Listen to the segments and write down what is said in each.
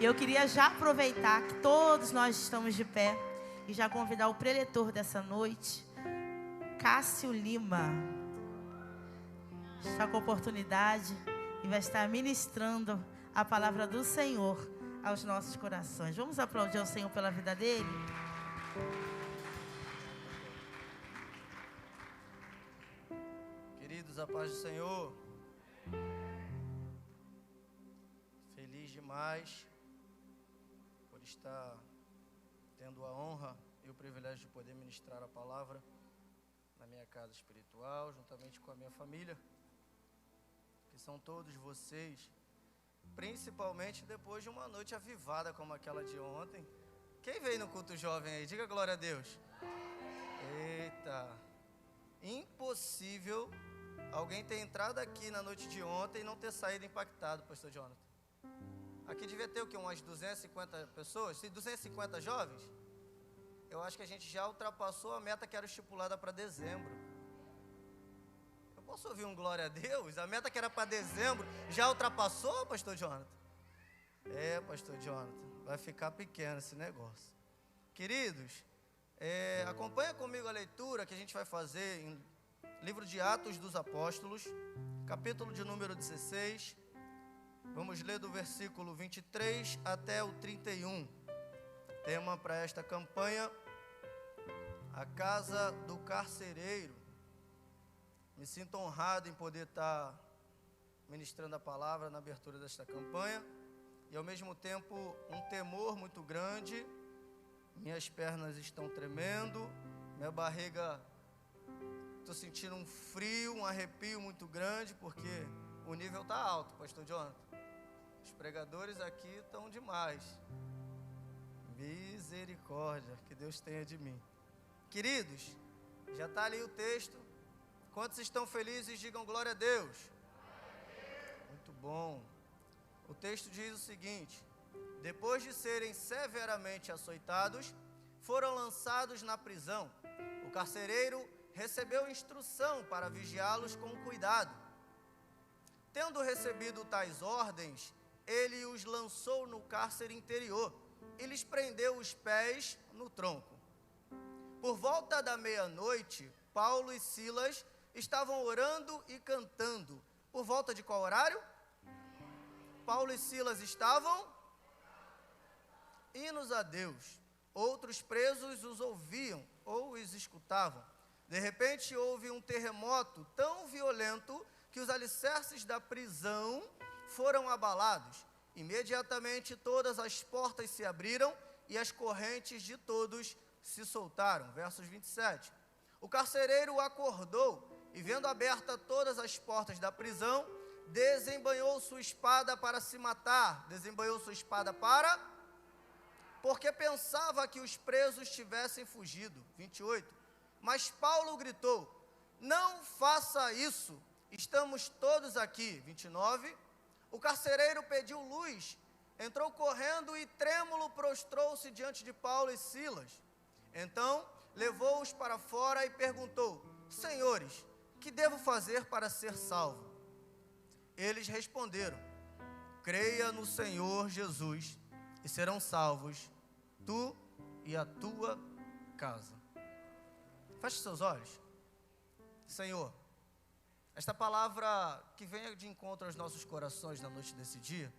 E eu queria já aproveitar que todos nós estamos de pé e já convidar o preletor dessa noite, Cássio Lima. Está com oportunidade e vai estar ministrando a palavra do Senhor aos nossos corações. Vamos aplaudir ao Senhor pela vida dele? Queridos, a paz do Senhor. Feliz demais por estar tendo a honra e o privilégio de poder ministrar a palavra na minha casa espiritual, juntamente com a minha família, que são todos vocês, principalmente depois de uma noite avivada como aquela de ontem. Quem veio no culto jovem aí? Diga glória a Deus. Eita, impossível alguém ter entrado aqui na noite de ontem e não ter saído impactado, pastor Jonathan. Aqui devia ter o quê? Umas 250 pessoas? 250 jovens? Eu acho que a gente já ultrapassou a meta que era estipulada para dezembro. Eu posso ouvir um glória a Deus? A meta que era para dezembro já ultrapassou, pastor Jonathan? É, pastor Jonathan, vai ficar pequeno esse negócio. Queridos, acompanha comigo a leitura que a gente vai fazer em livro de Atos dos Apóstolos, capítulo de número 16. Vamos ler do versículo 23 até o 31. Tema para esta campanha: a casa do carcereiro. Me sinto honrado em poder estar ministrando a palavra na abertura desta campanha e ao mesmo tempo um temor muito grande. Minhas pernas estão tremendo, minha barriga, estou sentindo um frio, um arrepio muito grande, porque o nível está alto, pastor Jonathan. Os pregadores aqui estão demais. Misericórdia, que Deus tenha de mim. Queridos, já está ali o texto. Quantos estão felizes, digam glória a Deus. Muito bom. O texto diz o seguinte: depois de serem severamente açoitados, foram lançados na prisão. O carcereiro recebeu instrução para vigiá-los com cuidado. Tendo recebido tais ordens, ele os lançou no cárcere interior e lhes prendeu os pés no tronco. Por volta da meia-noite, Paulo e Silas estavam orando e cantando. Por volta de qual horário? Paulo e Silas estavam hinos a Deus. Outros presos os ouviam ou os escutavam. De repente houve um terremoto tão violento que os alicerces da prisão foram abalados. Imediatamente todas as portas se abriram e as correntes de todos se soltaram. Versos 27. O carcereiro acordou e, vendo abertas todas as portas da prisão, desembanhou sua espada para se matar. Desembanhou sua espada porque pensava que os presos tivessem fugido. 28. Mas Paulo gritou: não faça isso, estamos todos aqui. 29. O carcereiro pediu luz, entrou correndo e trêmulo prostrou-se diante de Paulo e Silas. Então levou-os para fora e perguntou: senhores, que devo fazer para ser salvo? Eles responderam: creia no Senhor Jesus e serão salvos, tu e a tua casa. Feche seus olhos. Senhor, esta palavra que venha de encontro aos nossos corações na noite desse dia,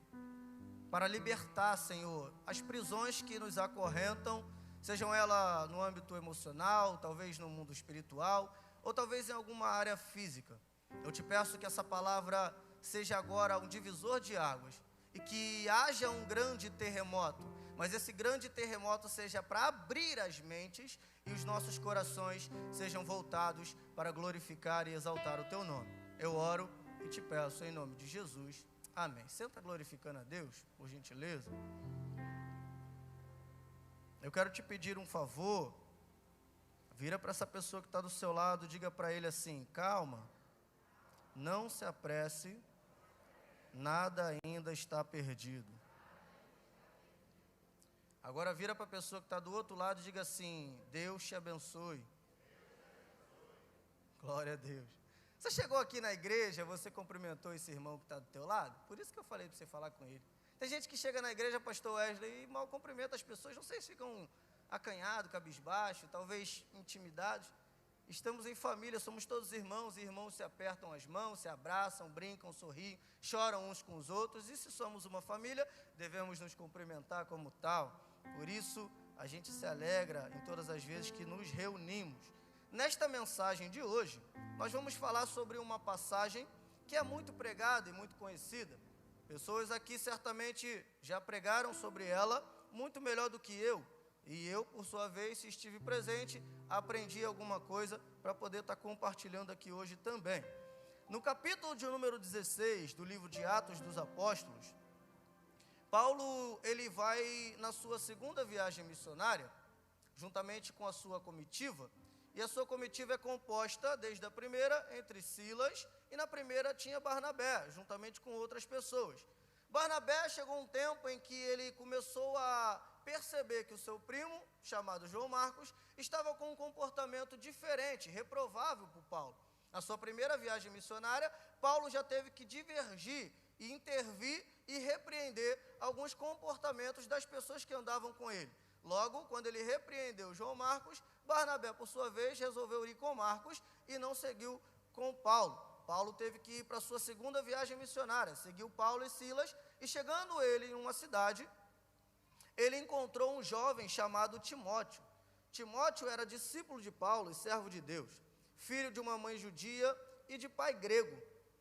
para libertar, Senhor, as prisões que nos acorrentam, sejam elas no âmbito emocional, talvez no mundo espiritual, ou talvez em alguma área física. Eu te peço que essa palavra seja agora um divisor de águas e que haja um grande terremoto, mas esse grande terremoto seja para abrir as mentes e os nossos corações sejam voltados para glorificar e exaltar o teu nome. Eu oro e te peço em nome de Jesus. Amém. Senta glorificando a Deus, por gentileza. Eu quero te pedir um favor. Vira para essa pessoa que está do seu lado, diga para ele assim: calma, não se apresse, nada ainda está perdido. Agora vira para a pessoa que está do outro lado e diga assim: Deus te abençoe. Glória a Deus. Você chegou aqui na igreja, você cumprimentou esse irmão que está do teu lado? Por isso que eu falei para você falar com ele. Tem gente que chega na igreja, pastor Wesley, e mal cumprimenta as pessoas, não sei se ficam acanhados, cabisbaixo, talvez intimidados. Estamos em família, somos todos irmãos, e irmãos se apertam as mãos, se abraçam, brincam, sorriem, choram uns com os outros, e se somos uma família, devemos nos cumprimentar como tal. Por isso, a gente se alegra em todas as vezes que nos reunimos. Nesta mensagem de hoje, nós vamos falar sobre uma passagem que é muito pregada e muito conhecida. Pessoas aqui certamente já pregaram sobre ela muito melhor do que eu. E eu, por sua vez, se estive presente, aprendi alguma coisa para poder estar compartilhando aqui hoje também. No capítulo de número 16 do livro de Atos dos Apóstolos, Paulo, ele vai na sua segunda viagem missionária, juntamente com a sua comitiva, e a sua comitiva é composta, desde a primeira, entre Silas, e na primeira tinha Barnabé, juntamente com outras pessoas. Barnabé chegou um tempo em que ele começou a perceber que o seu primo, chamado João Marcos, estava com um comportamento diferente, reprovável por Paulo. Na sua primeira viagem missionária, Paulo já teve que divergir e intervir e repreender alguns comportamentos das pessoas que andavam com ele. Logo, quando ele repreendeu João Marcos, Barnabé, por sua vez, resolveu ir com Marcos e não seguiu com Paulo. Paulo teve que ir para a sua segunda viagem missionária, seguiu Paulo e Silas, e chegando ele em uma cidade, ele encontrou um jovem chamado Timóteo. Timóteo era discípulo de Paulo e servo de Deus, filho de uma mãe judia e de pai grego,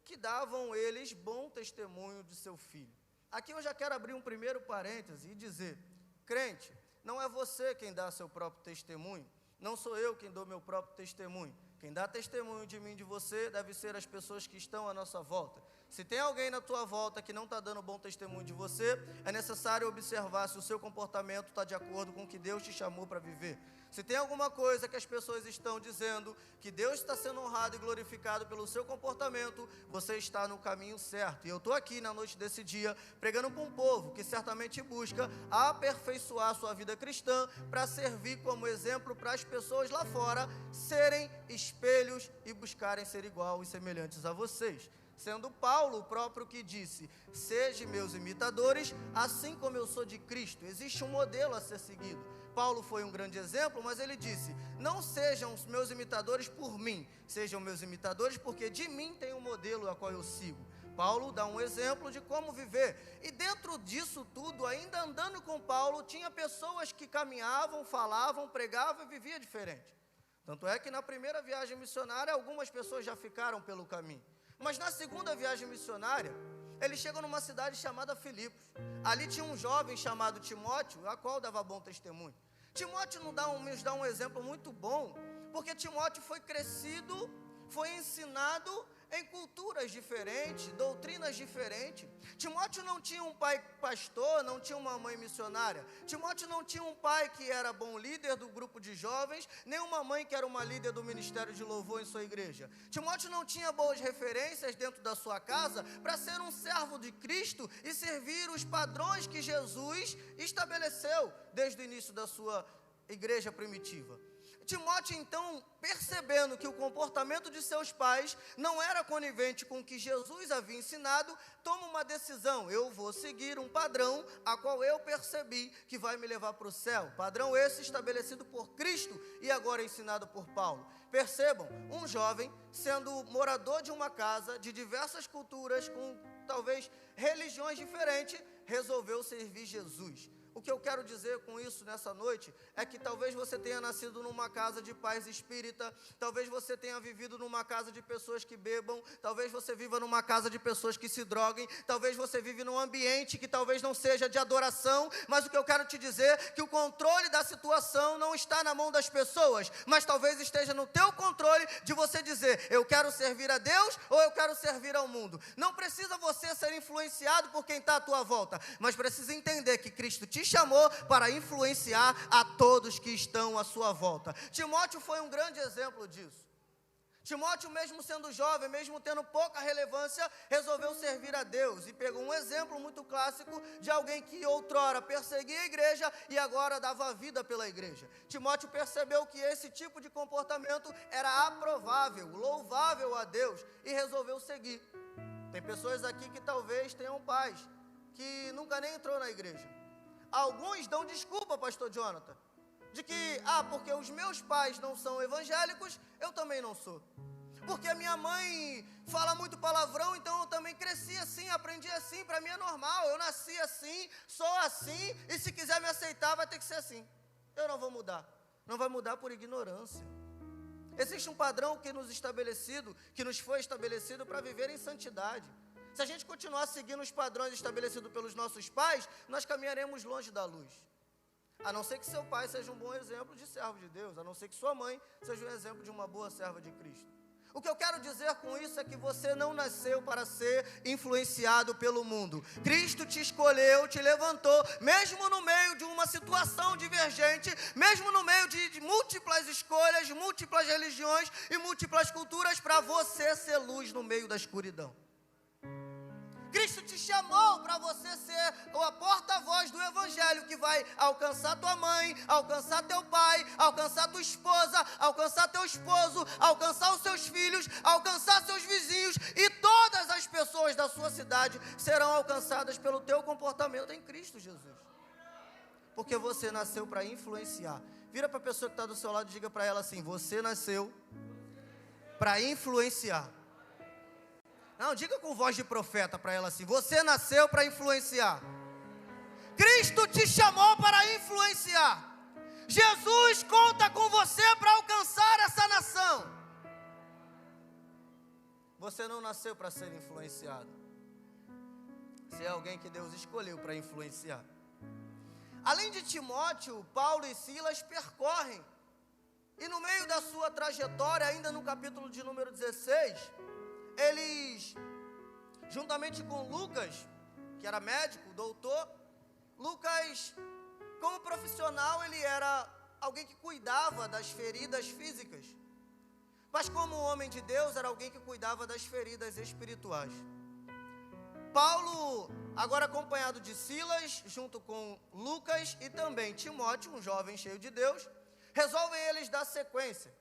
que davam eles bom testemunho de seu filho. Aqui eu já quero abrir um primeiro parêntese e dizer, crente, não é você quem dá seu próprio testemunho, não sou eu quem dou meu próprio testemunho. Quem dá testemunho de mim e de você deve ser as pessoas que estão à nossa volta. Se tem alguém na tua volta que não está dando bom testemunho de você, é necessário observar se o seu comportamento está de acordo com o que Deus te chamou para viver. Se tem alguma coisa que as pessoas estão dizendo que Deus está sendo honrado e glorificado pelo seu comportamento, você está no caminho certo. E eu estou aqui na noite desse dia pregando para um povo que certamente busca aperfeiçoar sua vida cristã para servir como exemplo para as pessoas lá fora serem espelhos e buscarem ser igual e semelhantes a vocês. Sendo Paulo o próprio que disse, sejam meus imitadores, assim como eu sou de Cristo. Existe um modelo a ser seguido. Paulo foi um grande exemplo, mas ele disse, não sejam os meus imitadores por mim, sejam meus imitadores porque de mim tem um modelo a qual eu sigo. Paulo dá um exemplo de como viver, e dentro disso tudo, ainda andando com Paulo, tinha pessoas que caminhavam, falavam, pregavam e viviam diferente. Tanto é que na primeira viagem missionária, algumas pessoas já ficaram pelo caminho. Mas na segunda viagem missionária, ele chega numa cidade chamada Filipos. Ali tinha um jovem chamado Timóteo, a qual dava bom testemunho. Timóteo nos dá um exemplo muito bom, porque Timóteo foi crescido, foi ensinado em culturas diferentes, doutrinas diferentes. Timóteo não tinha um pai pastor, não tinha uma mãe missionária. Timóteo não tinha um pai que era bom líder do grupo de jovens, nem uma mãe que era uma líder do ministério de louvor em sua igreja. Timóteo não tinha boas referências dentro da sua casa para ser um servo de Cristo e servir os padrões que Jesus estabeleceu desde o início da sua igreja primitiva. Timóteo, então, percebendo que o comportamento de seus pais não era conivente com o que Jesus havia ensinado, toma uma decisão, eu vou seguir um padrão a qual eu percebi que vai me levar para o céu, padrão esse estabelecido por Cristo e agora ensinado por Paulo. Percebam, um jovem sendo morador de uma casa de diversas culturas, com talvez religiões diferentes, resolveu servir Jesus. O que eu quero dizer com isso nessa noite é que talvez você tenha nascido numa casa de pais espírita, talvez você tenha vivido numa casa de pessoas que bebam, talvez você viva numa casa de pessoas que se droguem, talvez você vive num ambiente que talvez não seja de adoração, mas o que eu quero te dizer é que o controle da situação não está na mão das pessoas, mas talvez esteja no teu controle de você dizer, eu quero servir a Deus ou eu quero servir ao mundo. Não precisa você ser influenciado por quem está à tua volta, mas precisa entender que Cristo te chamou para influenciar a todos que estão à sua volta. Timóteo foi um grande exemplo disso. Timóteo, mesmo sendo jovem, mesmo tendo pouca relevância, resolveu servir a Deus e pegou um exemplo muito clássico de alguém que outrora perseguia a igreja e agora dava vida pela igreja. Timóteo percebeu que esse tipo de comportamento era aprovável, louvável a Deus e resolveu seguir. Tem pessoas aqui que talvez tenham pais que nunca ainda nem entrou na igreja. Alguns dão desculpa, pastor Jonathan, de que, porque os meus pais não são evangélicos, eu também não sou. Porque a minha mãe fala muito palavrão, então eu também cresci assim, aprendi assim, para mim é normal, eu nasci assim, sou assim, e se quiser me aceitar vai ter que ser assim. Eu não vou mudar, não vai mudar por ignorância. Existe um padrão que nos foi estabelecido para viver em santidade. Se a gente continuar seguindo os padrões estabelecidos pelos nossos pais, nós caminharemos longe da luz. A não ser que seu pai seja um bom exemplo de servo de Deus, a não ser que sua mãe seja um exemplo de uma boa serva de Cristo. O que eu quero dizer com isso é que você não nasceu para ser influenciado pelo mundo. Cristo te escolheu, te levantou, mesmo no meio de uma situação divergente, mesmo no meio de múltiplas escolhas, múltiplas religiões e múltiplas culturas, para você ser luz no meio da escuridão. Cristo te chamou para você ser a porta-voz do Evangelho, que vai alcançar tua mãe, alcançar teu pai, alcançar tua esposa, alcançar teu esposo, alcançar os seus filhos, alcançar seus vizinhos, e todas as pessoas da sua cidade serão alcançadas pelo teu comportamento em Cristo Jesus. Porque você nasceu para influenciar. Vira para a pessoa que está do seu lado e diga para ela assim: você nasceu para influenciar. Não, diga com voz de profeta para ela assim: você nasceu para influenciar. Cristo te chamou para influenciar. Jesus conta com você para alcançar essa nação. Você não nasceu para ser influenciado. Você é alguém que Deus escolheu para influenciar. Além de Timóteo, Paulo e Silas percorrem. E no meio da sua trajetória, ainda no capítulo de número 16... eles, juntamente com Lucas, que era médico, doutor, Lucas, como profissional, ele era alguém que cuidava das feridas físicas, mas como homem de Deus, era alguém que cuidava das feridas espirituais. Paulo, agora acompanhado de Silas, junto com Lucas e também Timóteo, um jovem cheio de Deus, resolvem eles dar sequência.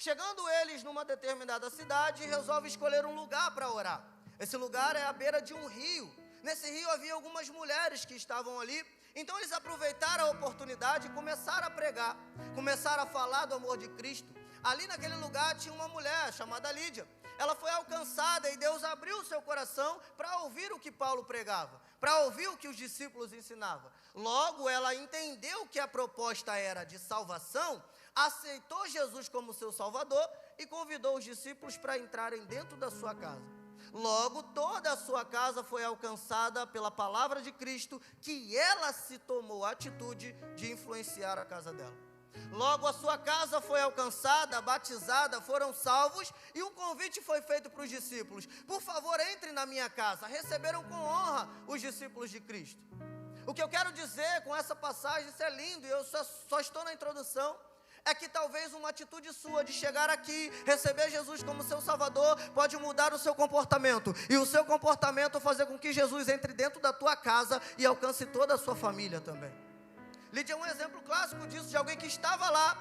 Chegando eles numa determinada cidade, resolvem escolher um lugar para orar. Esse lugar é à beira de um rio. Nesse rio havia algumas mulheres que estavam ali. Então eles aproveitaram a oportunidade e começaram a pregar. Começaram a falar do amor de Cristo. Ali naquele lugar tinha uma mulher chamada Lídia. Ela foi alcançada e Deus abriu o seu coração para ouvir o que Paulo pregava, para ouvir o que os discípulos ensinavam. Logo ela entendeu que a proposta era de salvação, aceitou Jesus como seu Salvador e convidou os discípulos para entrarem dentro da sua casa. Logo, toda a sua casa foi alcançada pela palavra de Cristo, que ela se tomou a atitude de influenciar a casa dela. Logo, a sua casa foi alcançada, batizada, foram salvos, e um convite foi feito para os discípulos: por favor, entre na minha casa. Receberam com honra os discípulos de Cristo. O que eu quero dizer com essa passagem, isso é lindo, e eu só estou na introdução, é que talvez uma atitude sua de chegar aqui, receber Jesus como seu Salvador, pode mudar o seu comportamento, e o seu comportamento fazer com que Jesus entre dentro da tua casa e alcance toda a sua família também. Lídia é um exemplo clássico disso, de alguém que estava lá.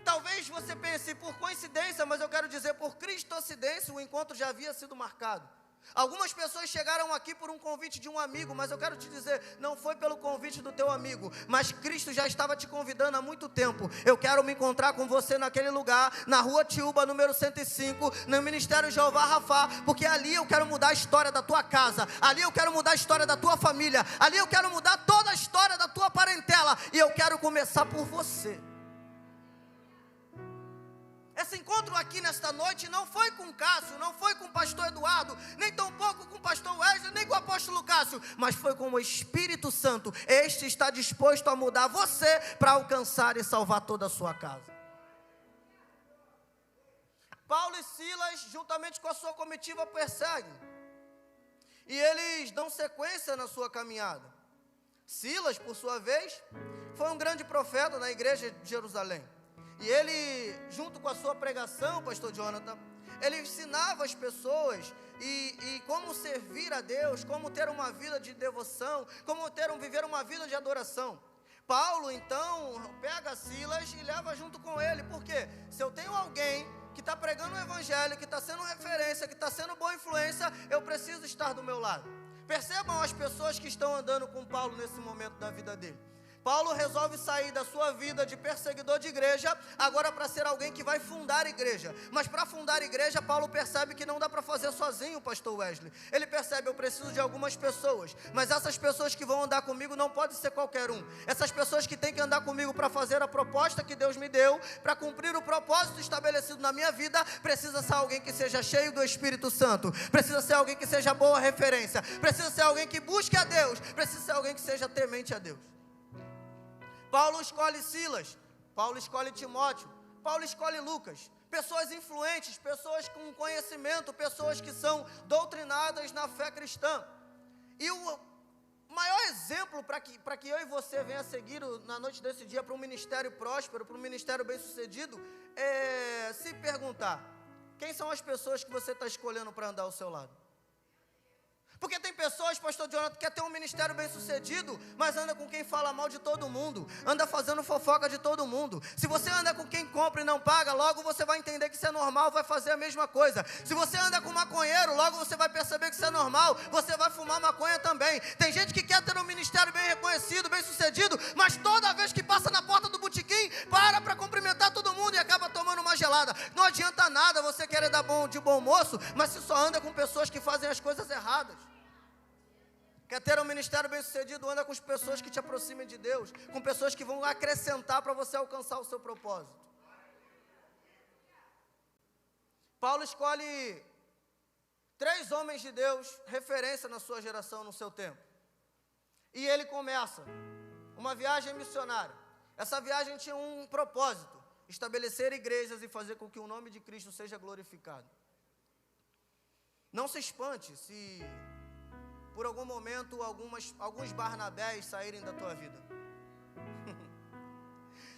Talvez você pense por coincidência, mas eu quero dizer por cristocidência, o encontro já havia sido marcado. Algumas pessoas chegaram aqui por um convite de um amigo, mas eu quero te dizer, não foi pelo convite do teu amigo, mas Cristo já estava te convidando há muito tempo. Eu quero me encontrar com você naquele lugar, na rua Tiúba, número 105, no Ministério Jeová Rafá, porque ali eu quero mudar a história da tua casa, ali eu quero mudar a história da tua família, ali eu quero mudar toda a história da tua parentela, e eu quero começar por você. Esse encontro aqui nesta noite não foi com Cássio, não foi com o pastor Eduardo, nem tampouco com o pastor Wesley, nem com o apóstolo Cássio, mas foi com o Espírito Santo. Este está disposto a mudar você para alcançar e salvar toda a sua casa. Paulo e Silas, juntamente com a sua comitiva, perseguem, e eles dão sequência na sua caminhada. Silas, por sua vez, foi um grande profeta na igreja de Jerusalém. E ele, junto com a sua pregação, pastor Jonathan, ele ensinava as pessoas e como servir a Deus, como ter uma vida de devoção, como viver uma vida de adoração. Paulo, então, pega Silas e leva junto com ele. Por quê? Se eu tenho alguém que está pregando o evangelho, que está sendo referência, que está sendo boa influência, eu preciso estar do meu lado. Percebam as pessoas que estão andando com Paulo nesse momento da vida dele. Paulo resolve sair da sua vida de perseguidor de igreja, agora para ser alguém que vai fundar a igreja. Mas para fundar a igreja, Paulo percebe que não dá para fazer sozinho, pastor Wesley. Ele percebe, eu preciso de algumas pessoas, mas essas pessoas que vão andar comigo não pode ser qualquer um. Essas pessoas que têm que andar comigo para fazer a proposta que Deus me deu, para cumprir o propósito estabelecido na minha vida, precisa ser alguém que seja cheio do Espírito Santo, precisa ser alguém que seja boa referência, precisa ser alguém que busque a Deus, precisa ser alguém que seja temente a Deus. Paulo escolhe Silas, Paulo escolhe Timóteo, Paulo escolhe Lucas, pessoas influentes, pessoas com conhecimento, pessoas que são doutrinadas na fé cristã. E o maior exemplo para que eu e você venha seguir na noite desse dia para um ministério próspero, para um ministério bem sucedido, é se perguntar, quem são as pessoas que você está escolhendo para andar ao seu lado? Porque tem pessoas, pastor Jonathan, que quer ter um ministério bem sucedido, mas anda com quem fala mal de todo mundo, anda fazendo fofoca de todo mundo. Se você anda com quem compra e não paga, logo você vai entender que isso é normal, vai fazer a mesma coisa. Se você anda com maconheiro, logo você vai perceber que isso é normal, você vai fumar maconha também. Tem gente que quer ter um ministério bem reconhecido, bem sucedido, mas toda vez que passa na porta do botequim, para cumprimentar todo mundo e acaba tomando uma gelada. Não adianta nada você querer dar de bom moço, mas se só anda com pessoas que fazem as coisas erradas. Quer ter um ministério bem sucedido, anda com as pessoas que te aproximem de Deus, com pessoas que vão acrescentar para você alcançar o seu propósito. Paulo escolhe 3 homens de Deus, referência na sua geração, no seu tempo. E ele começa uma viagem missionária. Essa viagem tinha um propósito, estabelecer igrejas e fazer com que o nome de Cristo seja glorificado. Não se espante se por algum momento alguns Barnabés saírem da tua vida.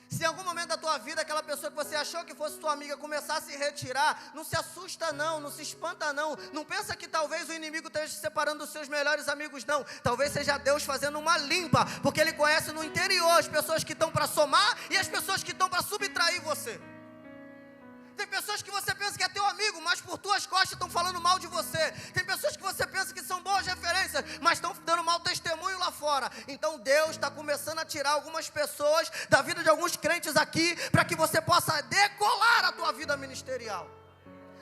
Se em algum momento da tua vida aquela pessoa que você achou que fosse tua amiga começar a se retirar, não se assusta não, não se espanta não, não pensa que talvez o inimigo esteja se separando dos seus melhores amigos não, talvez seja Deus fazendo uma limpa, porque Ele conhece no interior as pessoas que estão para somar e as pessoas que estão para subtrair você. Tem pessoas que você pensa que é teu amigo, mas por tuas costas estão falando mal de você. Tem pessoas que você pensa que são boas referências, mas estão dando mau testemunho lá fora. Então Deus está começando a tirar algumas pessoas da vida de alguns crentes aqui, para que você possa decolar a tua vida ministerial.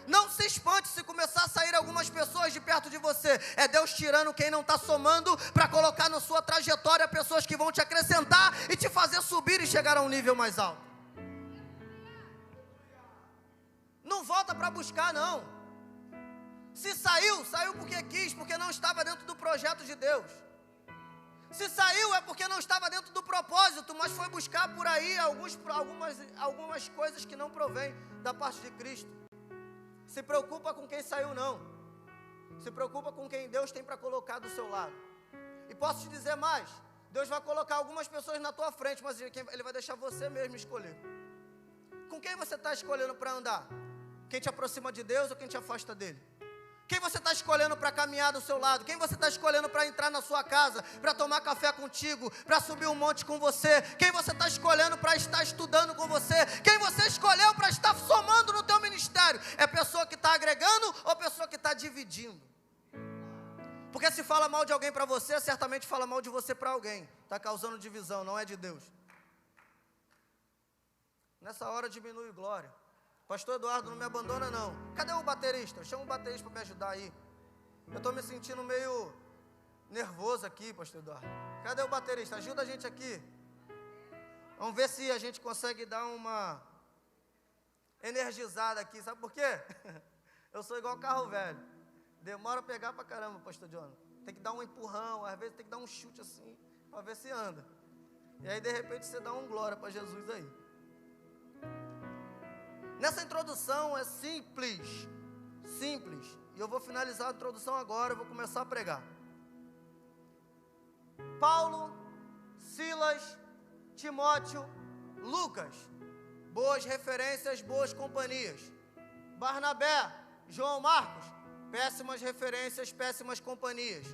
Não se espante se começar a sair algumas pessoas de perto de você. É Deus tirando quem não está somando, para colocar na sua trajetória pessoas que vão te acrescentar e te fazer subir e chegar a um nível mais alto. Não volta para buscar não. Se saiu porque quis, porque não estava dentro do projeto de Deus. Se saiu é porque não estava dentro do propósito, mas foi buscar por aí algumas coisas que não provém da parte de Cristo. Se preocupa com quem saiu não. Se preocupa com quem Deus tem para colocar do seu lado. E posso te dizer mais, Deus vai colocar algumas pessoas na tua frente, mas Ele vai deixar você mesmo escolher. Com quem você está escolhendo para andar? Quem te aproxima de Deus ou quem te afasta dele? Quem você está escolhendo para caminhar do seu lado? Quem você está escolhendo para entrar na sua casa, para tomar café contigo, para subir um monte com você? Quem você está escolhendo para estar estudando com você? Quem você escolheu para estar somando no teu ministério? É pessoa que está agregando ou pessoa que está dividindo? Porque se fala mal de alguém para você, certamente fala mal de você para alguém. Está causando divisão, não é de Deus. Nessa hora diminui a glória. Pastor Eduardo, não me abandona não. Cadê o baterista? Chama o baterista para me ajudar aí. Eu estou me sentindo meio nervoso aqui, pastor Eduardo. Cadê o baterista? Ajuda a gente aqui. Vamos ver se a gente consegue dar uma energizada aqui. Sabe por quê? Eu sou igual carro velho. Demora a pegar pra caramba, pastor Jonathan. Tem que dar um empurrão, às vezes tem que dar um chute assim, para ver se anda. E aí de repente você dá um glória para Jesus aí. Nessa introdução é simples, e eu vou finalizar a introdução agora, eu vou começar a pregar. Paulo, Silas, Timóteo, Lucas, boas referências, boas companhias. Barnabé, João Marcos, péssimas referências, péssimas companhias.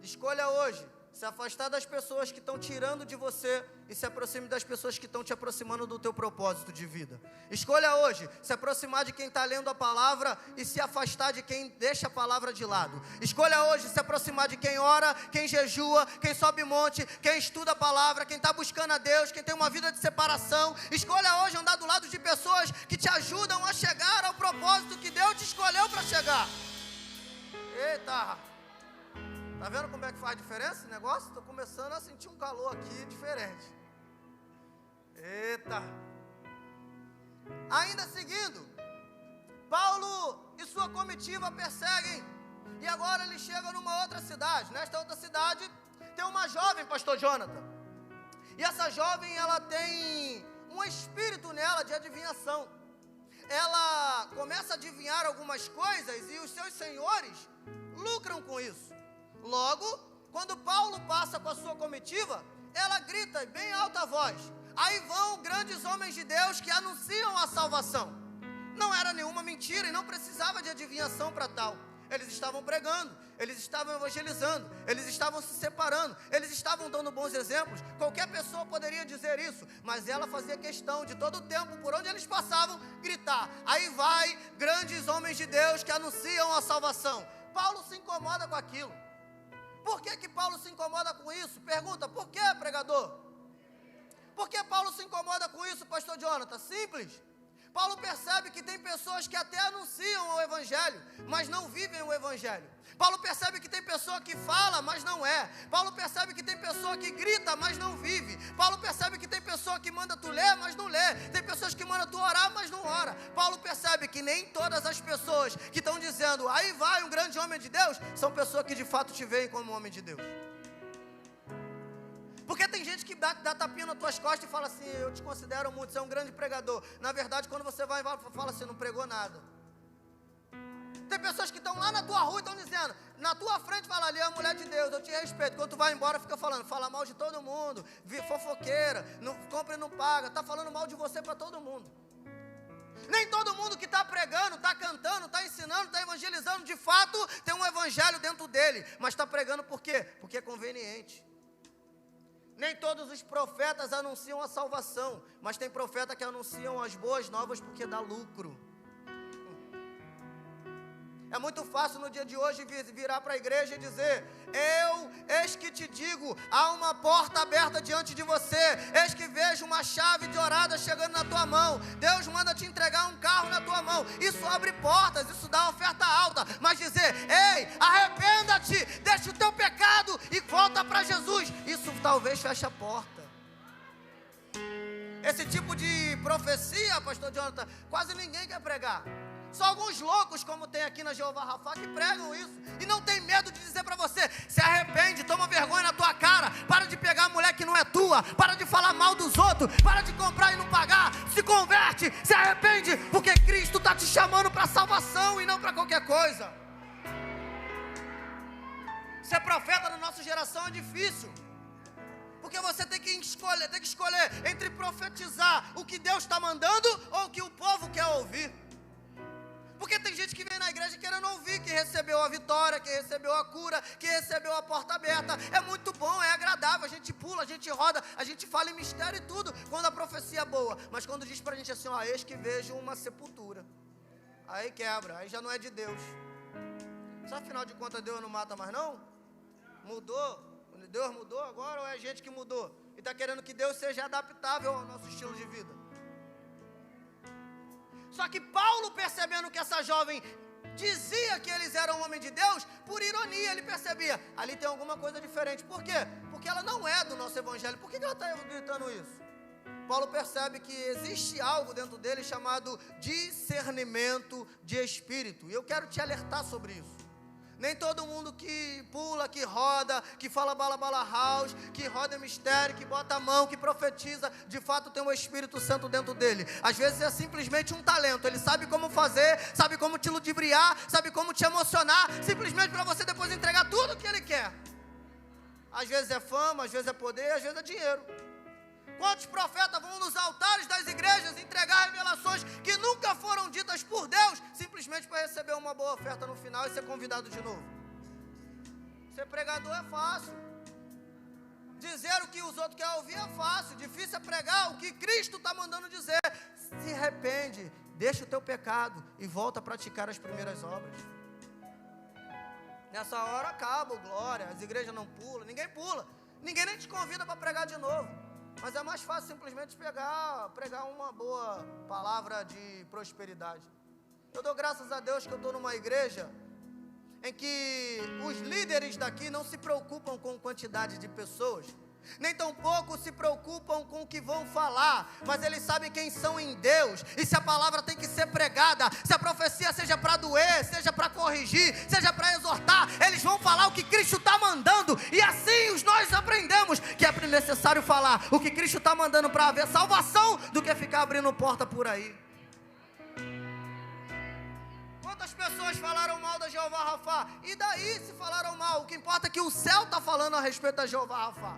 Escolha hoje se afastar das pessoas que estão tirando de você e se aproxime das pessoas que estão te aproximando do teu propósito de vida. Escolha hoje se aproximar de quem está lendo a palavra e se afastar de quem deixa a palavra de lado. Escolha hoje se aproximar de quem ora, quem jejua, quem sobe monte, quem estuda a palavra, quem está buscando a Deus, quem tem uma vida de separação. Escolha hoje andar do lado de pessoas que te ajudam a chegar ao propósito que Deus te escolheu para chegar. Eita! Tá vendo como é que faz diferença esse negócio? Estou começando a sentir um calor aqui diferente. Eita! Ainda seguindo, Paulo e sua comitiva perseguem. E agora ele chega numa outra cidade. Nesta outra cidade tem uma jovem, pastor Jonathan. E essa jovem, ela tem um espírito nela de adivinhação. Ela começa a adivinhar algumas coisas e os seus senhores lucram com isso. Logo, quando Paulo passa com a sua comitiva, ela grita em bem alta voz. Aí vão grandes homens de Deus que anunciam a salvação. Não era nenhuma mentira e não precisava de adivinhação para tal. Eles estavam pregando, eles estavam evangelizando, eles estavam se separando, eles estavam dando bons exemplos. Qualquer pessoa poderia dizer isso, mas ela fazia questão de todo o tempo, por onde eles passavam, gritar. Aí vai grandes homens de Deus que anunciam a salvação. Paulo se incomoda com aquilo. Por que Paulo se incomoda com isso? Pergunta, por que, pregador? Por que Paulo se incomoda com isso, pastor Jonathan? Simples. Paulo percebe que tem pessoas que até anunciam o evangelho, mas não vivem o evangelho. Paulo percebe que tem pessoa que fala, mas não é. Paulo percebe que tem pessoa que grita, mas não vive. Paulo percebe que tem pessoa que manda tu ler, mas não lê. Tem pessoas que mandam tu orar, mas não ora. Paulo percebe que nem todas as pessoas que estão dizendo, aí vai um grande homem de Deus, são pessoas que de fato te veem como homem de Deus. Porque tem gente que dá tapinha nas tuas costas e fala assim, eu te considero muito, você é um grande pregador. Na verdade, quando você vai e fala assim, não pregou nada. Tem pessoas que estão lá na tua rua e estão dizendo, na tua frente fala ali, é a mulher de Deus, eu te respeito. Quando tu vai embora, fica falando, fala mal de todo mundo, fofoqueira, não compra e não paga, está falando mal de você para todo mundo. Nem todo mundo que está pregando, está cantando, está ensinando, está evangelizando, de fato, tem um evangelho dentro dele. Mas está pregando por quê? Porque é conveniente. Nem todos os profetas anunciam a salvação, mas tem profeta que anunciam as boas novas porque dá lucro. É muito fácil no dia de hoje virar para a igreja e dizer, eis que te digo, há uma porta aberta diante de você, eis que vejo uma chave de orada chegando na tua mão, Deus manda te entregar um carro na tua mão, isso abre portas, isso dá oferta alta, mas dizer, ei, arrependa-te, deixa o teu pecado e volta para Jesus, isso talvez feche a porta. Esse tipo de profecia, pastor Jonathan, quase ninguém quer pregar. Só alguns loucos, como tem aqui na Jeová Rafá, que pregam isso. E não tem medo de dizer para você, se arrepende, toma vergonha na tua cara. Para de pegar a mulher que não é tua. Para de falar mal dos outros. Para de comprar e não pagar. Se converte, se arrepende. Porque Cristo está te chamando para salvação e não para qualquer coisa. Ser profeta na nossa geração é difícil. Porque você tem que escolher entre profetizar o que Deus está mandando ou o que o povo quer ouvir. Porque tem gente que vem na igreja querendo ouvir, que recebeu a vitória, que recebeu a cura, que recebeu a porta aberta. É muito bom, é agradável, a gente pula, a gente roda, a gente fala em mistério e tudo, quando a profecia é boa. Mas quando diz pra gente assim, ó, eis que vejo uma sepultura. Aí quebra, aí já não é de Deus. Só afinal de contas Deus não mata mais não? Mudou? Deus mudou agora ou é a gente que mudou? E está querendo que Deus seja adaptável ao nosso estilo de vida. Só que Paulo, percebendo que essa jovem dizia que eles eram homens de Deus, por ironia ele percebia, ali tem alguma coisa diferente. Por quê? Porque ela não é do nosso evangelho. Por que ela está gritando isso? Paulo percebe que existe algo dentro dele chamado discernimento de espírito. E eu quero te alertar sobre isso. Nem todo mundo que pula, que roda, que fala bala bala house, que roda mistério, que bota a mão, que profetiza, de fato tem o Espírito Santo dentro dele. Às vezes é simplesmente um talento. Ele sabe como fazer, sabe como te ludibriar, sabe como te emocionar, simplesmente para você depois entregar tudo o que ele quer. Às vezes é fama, às vezes é poder, às vezes é dinheiro. Quantos profetas vão nos altares das igrejas entregar revelações que nunca foram ditas por Deus, simplesmente para receber uma boa oferta no final e ser convidado de novo? Ser pregador é fácil. Dizer o que os outros querem ouvir é fácil, difícil é pregar o que Cristo está mandando dizer. Se arrepende, deixa o teu pecado e volta a praticar as primeiras obras. Nessa hora acaba o glória, as igrejas não pulam, ninguém pula, ninguém nem te convida para pregar de novo. Mas é mais fácil simplesmente pregar uma boa palavra de prosperidade. Eu dou graças a Deus que eu estou numa igreja em que os líderes daqui não se preocupam com quantidade de pessoas, nem tampouco se preocupam com o que vão falar, mas eles sabem quem são em Deus, e se a palavra tem que ser pregada, se a profecia seja para doer, seja para corrigir, seja para exortar, eles vão falar o que Cristo está mandando, e assim nós aprendemos que é necessário falar o que Cristo está mandando para haver salvação, do que ficar abrindo porta por aí. Quantas pessoas falaram mal da Jeová Rafá? E daí se falaram mal? O que importa é que o céu está falando a respeito da Jeová Rafá.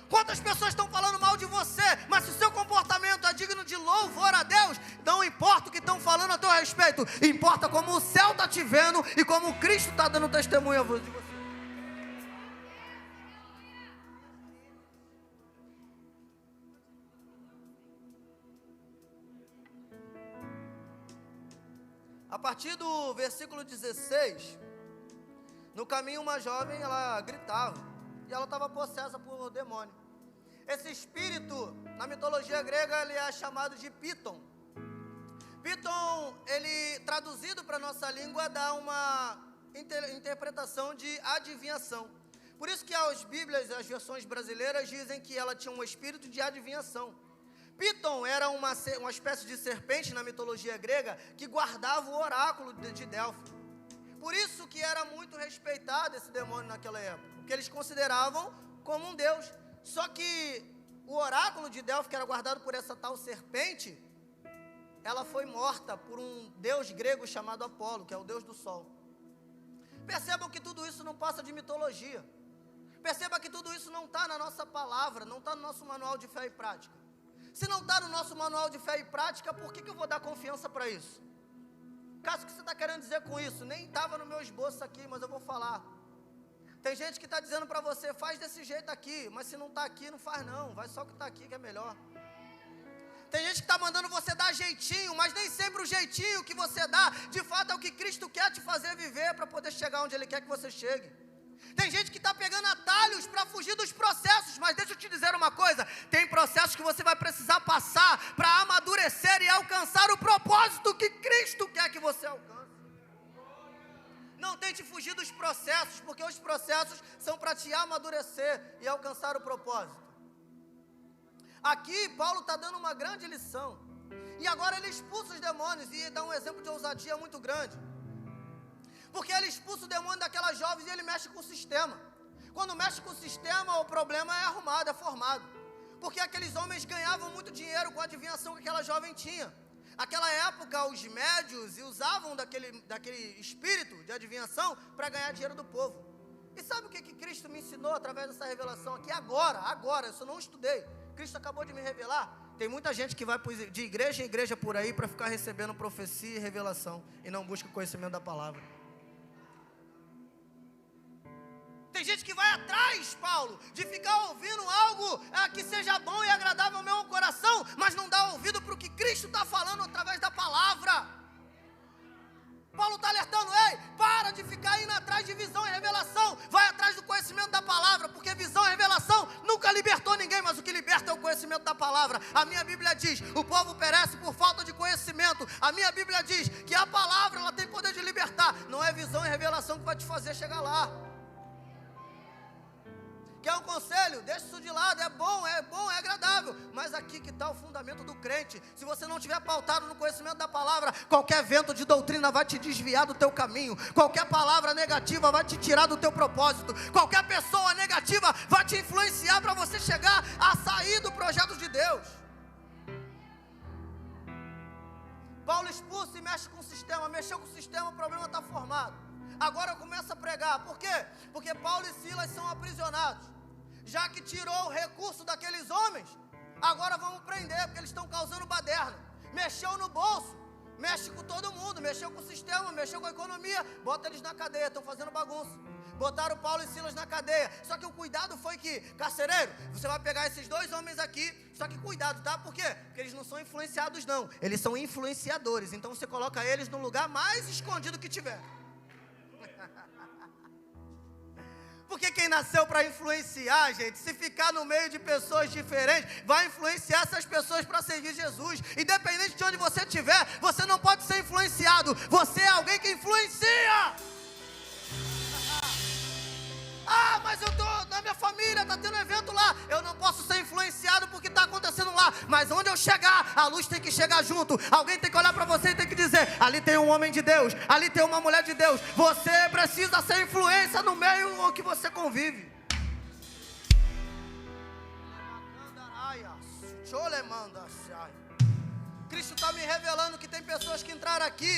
Quantas pessoas estão falando mal de você, mas se o seu comportamento é digno de louvor a Deus, não importa o que estão falando a teu respeito, importa como o céu está te vendo e como Cristo está dando testemunho de você. A partir do versículo 16, no caminho uma jovem, ela gritava, e ela estava possessa por demônio. Esse espírito, na mitologia grega, ele é chamado de Piton. Piton, ele, traduzido para a nossa língua, dá uma interpretação de adivinhação. Por isso que as Bíblias, as versões brasileiras, dizem que ela tinha um espírito de adivinhação. Piton era uma espécie de serpente na mitologia grega que guardava o oráculo de Delfos. Por isso que era muito respeitado esse demônio naquela época, porque eles consideravam como um deus. Só que o oráculo de Delfos, que era guardado por essa tal serpente, ela foi morta por um deus grego chamado Apolo, que é o deus do sol. Percebam que tudo isso não passa de mitologia. Perceba que tudo isso não está na nossa palavra, não está no nosso manual de fé e prática. Se não está no nosso manual de fé e prática, por que eu vou dar confiança para isso? Caso que você está querendo dizer com isso, nem estava no meu esboço aqui, mas eu vou falar. Tem gente que está dizendo para você, faz desse jeito aqui, mas se não está aqui, não faz não, vai só o que está aqui que é melhor. Tem gente que está mandando você dar jeitinho, mas nem sempre o jeitinho que você dá, de fato é o que Cristo quer te fazer viver, para poder chegar onde Ele quer que você chegue. Tem gente que está pegando atalhos para fugir dos processos, mas deixa eu te dizer uma coisa, tem processos que você vai precisar passar para amadurecer e alcançar o propósito que Cristo quer que você alcance. Não tente fugir dos processos, porque os processos são para te amadurecer e alcançar o propósito. Aqui Paulo está dando uma grande lição, e agora ele expulsa os demônios, e dá um exemplo de ousadia muito grande. Porque ele expulsa o demônio daquelas jovens e ele mexe com o sistema. Quando mexe com o sistema, o problema é arrumado, é formado. Porque aqueles homens ganhavam muito dinheiro com a adivinhação que aquela jovem tinha. Naquela época, os médios usavam daquele espírito de adivinhação para ganhar dinheiro do povo. E sabe o que Cristo me ensinou através dessa revelação aqui? Agora, eu só não estudei. Cristo acabou de me revelar. Tem muita gente que vai de igreja em igreja por aí para ficar recebendo profecia e revelação e não busca conhecimento da palavra. Tem gente que vai atrás, Paulo, de ficar ouvindo algo que seja bom e agradável ao meu coração, mas não dá ouvido para o que Cristo está falando através da palavra. Paulo está alertando, ei, para de ficar indo atrás de visão e revelação, vai atrás do conhecimento da palavra, porque visão e revelação nunca libertou ninguém, mas o que liberta é o conhecimento da palavra. A minha Bíblia diz, o povo perece por falta de conhecimento. A minha Bíblia diz que a palavra, ela tem poder de libertar, não é visão e revelação que vai te fazer chegar lá. Quer um conselho? Deixa isso de lado, é bom, é agradável, mas aqui que está o fundamento do crente. Se você não estiver pautado no conhecimento da palavra, qualquer vento de doutrina vai te desviar do teu caminho, qualquer palavra negativa vai te tirar do teu propósito, qualquer pessoa negativa vai te influenciar para você chegar a sair do projeto de Deus. Paulo expulsa e mexe com o sistema, mexeu com o sistema, o problema está formado. Agora eu começo a pregar, por quê? Porque Paulo e Silas são aprisionados. Já que tirou o recurso daqueles homens, agora vamos prender, porque eles estão causando baderna. Mexeu no bolso, mexe com todo mundo, mexeu com o sistema, mexeu com a economia, bota eles na cadeia, estão fazendo bagunça. botaram Paulo e Silas na cadeia. Só que o cuidado foi que, carcereiro, você vai pegar esses 2 homens aqui, só que cuidado, tá? Por quê? Porque eles não são influenciados não, eles são influenciadores. Então você coloca eles no lugar mais escondido que tiver. Porque quem nasceu para influenciar, gente, se ficar no meio de pessoas diferentes, vai influenciar essas pessoas para seguir Jesus. Independente de onde você estiver, você não pode ser influenciado. Você é alguém que influencia. Ah, mas eu tô na minha família, tá tendo evento lá. Eu não posso ser influenciado porque tá acontecendo lá. Mas onde eu chegar, a luz tem que chegar junto. Alguém tem que olhar para você e tem que dizer: ali tem um homem de Deus, ali tem uma mulher de Deus. Você precisa ser influência no meio que você convive. Cristo está me revelando que tem pessoas que entraram aqui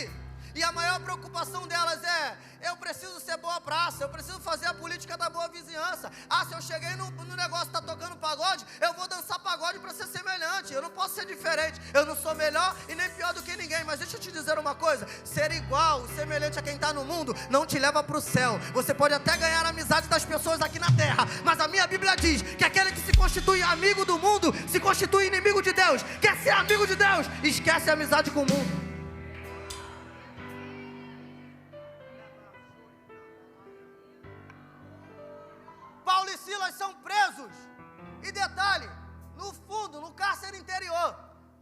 e a maior preocupação delas é: eu preciso ser boa praça, eu preciso fazer a política da boa vizinhança. Ah, se eu cheguei no negócio, está tocando pagode, eu vou dançar pagode para ser semelhante. Eu não posso ser diferente, eu não sou melhor e nem pior do que ninguém. Mas deixa eu te dizer uma coisa: ser igual, semelhante a quem está no mundo, não te leva para o céu. Você pode até ganhar a amizade das pessoas aqui na terra, mas a minha Bíblia diz que aquele que se constitui amigo do mundo, se constitui inimigo de Deus. Quer ser amigo de Deus? Esquece a amizade com o mundo. Paulo e Silas são presos, e detalhe, no fundo, no cárcere interior,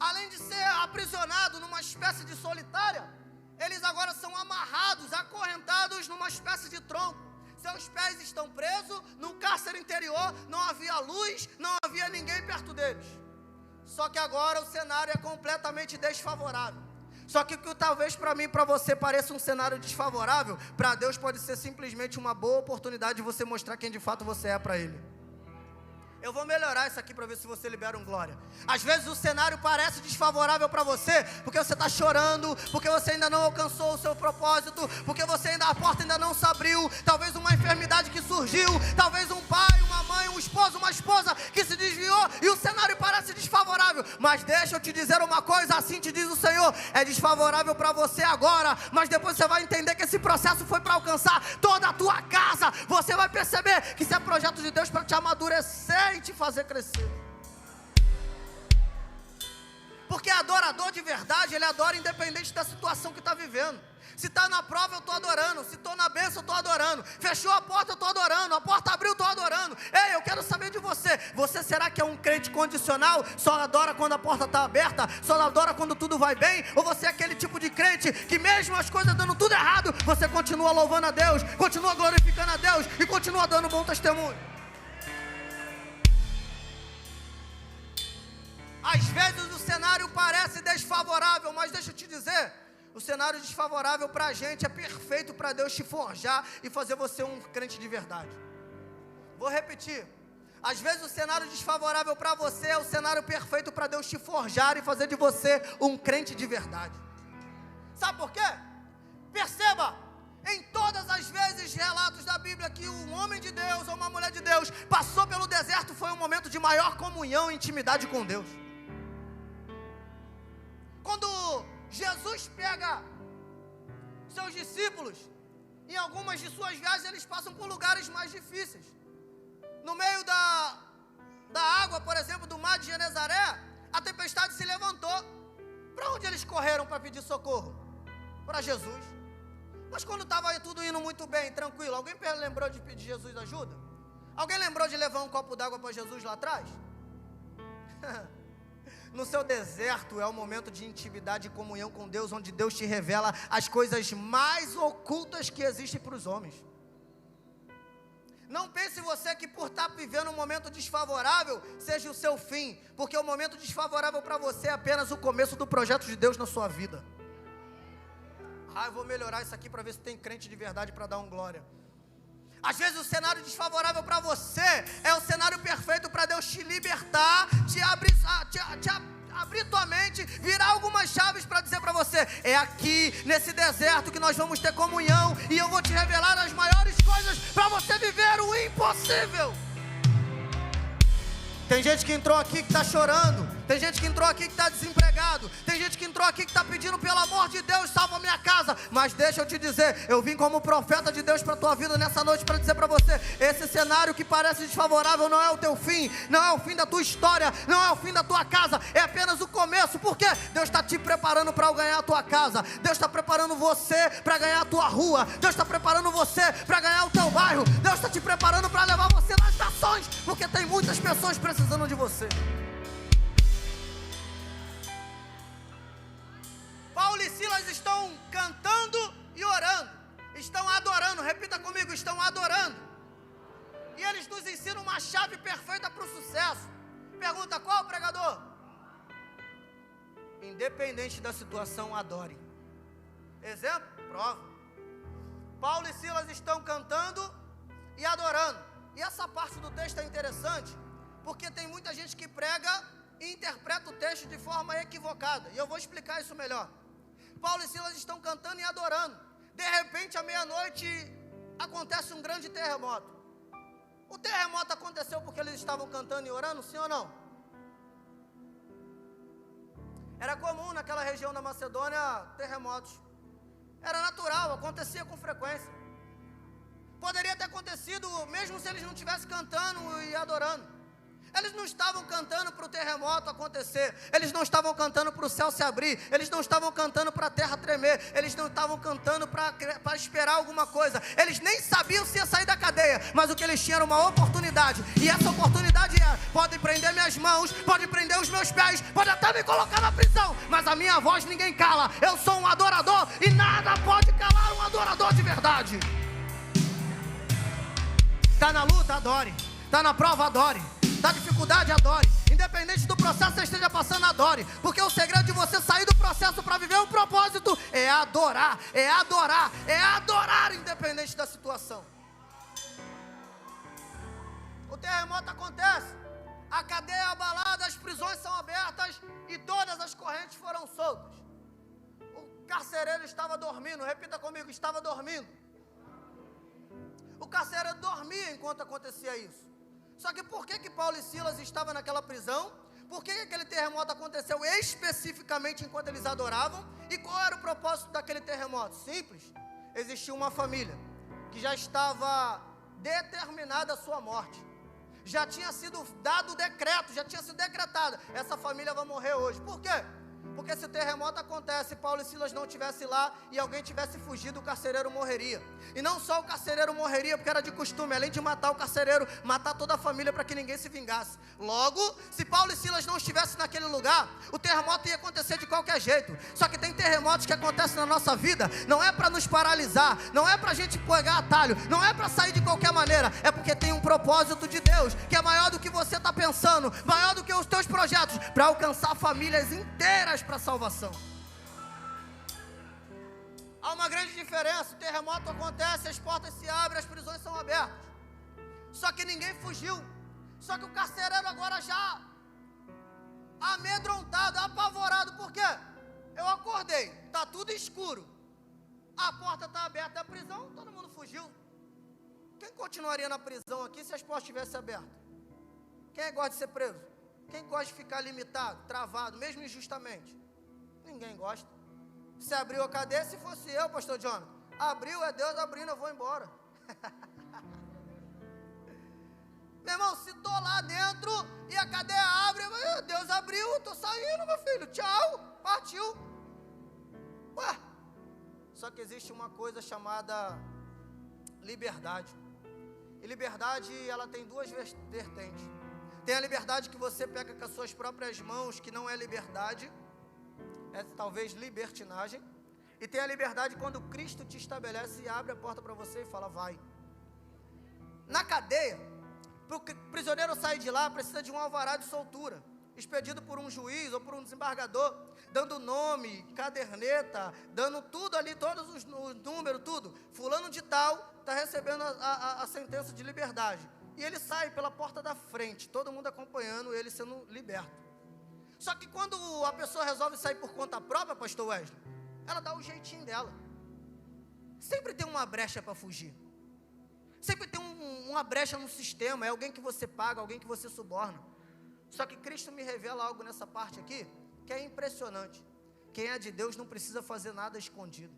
além de ser aprisionado numa espécie de solitária, eles agora são amarrados, acorrentados numa espécie de tronco. Seus pés estão presos, no cárcere interior não havia luz, não havia ninguém perto deles. Só que agora o cenário é completamente desfavorável. Só que o que talvez para mim e para você pareça um cenário desfavorável, para Deus pode ser simplesmente uma boa oportunidade de você mostrar quem de fato você é para Ele. Eu vou melhorar isso aqui para ver se você libera um glória. Às vezes o cenário parece desfavorável para você, porque você está chorando, porque você ainda não alcançou o seu propósito, porque a porta ainda não se abriu, talvez uma enfermidade que surgiu, talvez um pai, uma mãe, um esposo, uma esposa que se desviou, e o cenário parece desfavorável. Mas deixa eu te dizer uma coisa, assim te diz o Senhor: é desfavorável para você agora, mas depois você vai entender que esse processo foi para alcançar toda a tua casa. Você vai perceber que isso é projeto de Deus para te amadurecer e te fazer crescer. Porque adorador de verdade, ele adora independente da situação que está vivendo. Se está na prova, eu estou adorando. Se estou na bênção, eu estou adorando. Fechou a porta, eu estou adorando. A porta abriu, eu estou adorando. Ei, eu quero saber de você. Você será que é um crente condicional? Só adora quando a porta está aberta? Só adora quando tudo vai bem? Ou você é aquele tipo de crente que mesmo as coisas dando tudo errado, você continua louvando a Deus, continua glorificando a Deus e continua dando bom testemunho? Às vezes o cenário parece desfavorável, mas deixa eu te dizer, o cenário desfavorável para a gente é perfeito para Deus te forjar e fazer você um crente de verdade. Vou repetir, às vezes o cenário desfavorável para você é o cenário perfeito para Deus te forjar e fazer de você um crente de verdade. Sabe por quê? Perceba, em todas as vezes relatos da Bíblia que um homem de Deus ou uma mulher de Deus passou pelo deserto, foi um momento de maior comunhão e intimidade com Deus. Quando Jesus pega seus discípulos, em algumas de suas viagens eles passam por lugares mais difíceis. No meio da água, por exemplo, do mar de Genezaré, a tempestade se levantou. Para onde eles correram para pedir socorro? Para Jesus. Mas quando estava tudo indo muito bem, tranquilo, alguém lembrou de pedir Jesus ajuda? Alguém lembrou de levar um copo d'água para Jesus lá atrás? No seu deserto é o momento de intimidade e comunhão com Deus, onde Deus te revela as coisas mais ocultas que existem para os homens. Não pense você que por estar vivendo um momento desfavorável seja o seu fim, porque o momento desfavorável para você é apenas o começo do projeto de Deus na sua vida. Eu vou melhorar isso aqui para ver se tem crente de verdade para dar um glória. Às vezes o cenário desfavorável para você é o cenário perfeito para Deus te libertar, te abrir tua mente, virar algumas chaves para dizer para você: é aqui, nesse deserto, que nós vamos ter comunhão e eu vou te revelar as maiores coisas para você viver o impossível. Tem gente que entrou aqui que está chorando, Tem gente que entrou aqui que está desempregado. Tem gente que entrou aqui que está pedindo, pelo amor de Deus, salva a minha casa. Mas deixa eu te dizer, eu vim como profeta de Deus para a tua vida nessa noite para dizer para você, esse cenário que parece desfavorável não é o teu fim, não é o fim da tua história, não é o fim da tua casa, é apenas o começo. Por quê? Deus está te preparando para ganhar a tua casa. Deus está preparando você para ganhar a tua rua. Deus está preparando você para ganhar o teu bairro. Deus está te preparando para levar você nas nações, porque tem muitas pessoas precisando de você. Paulo e Silas estão cantando e orando, estão adorando, repita comigo, estão adorando. E eles nos ensinam uma chave perfeita para o sucesso. Pergunta, qual pregador? Independente da situação, adore. Exemplo? Prova. Paulo e Silas estão cantando e adorando. E essa parte do texto é interessante, porque tem muita gente que prega e interpreta o texto de forma equivocada. E eu vou explicar isso melhor. Paulo e Silas estão cantando e adorando. De repente, à meia-noite, acontece um grande terremoto. O terremoto aconteceu porque eles estavam cantando e orando, sim ou não? Era comum naquela região da Macedônia terremotos. Era natural, acontecia com frequência. Poderia ter acontecido mesmo se eles não estivessem cantando e adorando. Eles não estavam cantando para o terremoto acontecer. Eles não estavam cantando para o céu se abrir. Eles não estavam cantando para a terra tremer. Eles não estavam cantando para esperar alguma coisa. Eles nem sabiam se ia sair da cadeia. Mas o que eles tinham era uma oportunidade. E essa oportunidade é: pode prender minhas mãos, pode prender os meus pés, pode até me colocar na prisão, mas a minha voz ninguém cala. Eu sou um adorador e nada pode calar um adorador de verdade. Está na luta, adore. Está na prova, adore. Da dificuldade, adore. Independente do processo que você esteja passando, adore. Porque o segredo de você sair do processo para viver um propósito é adorar, é adorar, é adorar, independente da situação. O terremoto acontece, a cadeia é abalada, as prisões são abertas e todas as correntes foram soltas. O carcereiro estava dormindo, repita comigo, estava dormindo. O carcereiro dormia enquanto acontecia isso. Só que por que Paulo e Silas estavam naquela prisão? Por que aquele terremoto aconteceu especificamente enquanto eles adoravam? E qual era o propósito daquele terremoto? Simples. Existia uma família que já estava determinada a sua morte. Já tinha sido dado o decreto, já tinha sido decretada. Essa família vai morrer hoje. Por quê? Porque se o terremoto acontece, Paulo e Silas não estivessem lá e alguém tivesse fugido, o carcereiro morreria. E não só o carcereiro morreria, porque era de costume, além de matar o carcereiro, matar toda a família para que ninguém se vingasse. Logo, se Paulo e Silas não estivessem naquele lugar, o terremoto ia acontecer de qualquer jeito. Só que tem terremotos que acontecem na nossa vida, não é para nos paralisar, não é para a gente pegar atalho, não é para sair de qualquer maneira, é porque tem um propósito de Deus, que é maior do que você está pensando, maior do que os teus projetos, para alcançar famílias inteiras para a salvação. Há uma grande diferença. O terremoto acontece, as portas se abrem, as prisões são abertas. Só que ninguém fugiu. Só que o carcereiro agora já amedrontado, apavorado. Por quê? Eu acordei, está tudo escuro, a porta está aberta da prisão, todo mundo fugiu. Quem continuaria na prisão aqui se as portas estivessem abertas? Quem gosta de ser preso? Quem gosta de ficar limitado, travado, mesmo injustamente? Ninguém gosta. Se abriu a cadeia, se fosse eu, pastor Jonathan, abriu, é Deus abrindo, eu vou embora. Meu irmão, se estou lá dentro e a cadeia abre, Deus abriu, estou saindo, meu filho, tchau, partiu. Ué, só que existe uma coisa chamada liberdade. E liberdade, ela tem duas vertentes. Tem a liberdade que você pega com as suas próprias mãos, que não é liberdade, é talvez libertinagem. E tem a liberdade quando Cristo te estabelece e abre a porta para você e fala, vai. Na cadeia, para o prisioneiro sair de lá, precisa de um alvará de soltura, expedido por um juiz ou por um desembargador, dando nome, caderneta, dando tudo ali, todos os números, tudo. Fulano de tal está recebendo a sentença de liberdade. E ele sai pela porta da frente, todo mundo acompanhando ele sendo liberto. Só que quando a pessoa resolve sair por conta própria, pastor Wesley, ela dá o jeitinho dela. Sempre tem uma brecha para fugir. Sempre tem uma brecha no sistema, é alguém que você paga, alguém que você suborna. Só que Cristo me revela algo nessa parte aqui, que é impressionante. Quem é de Deus não precisa fazer nada escondido.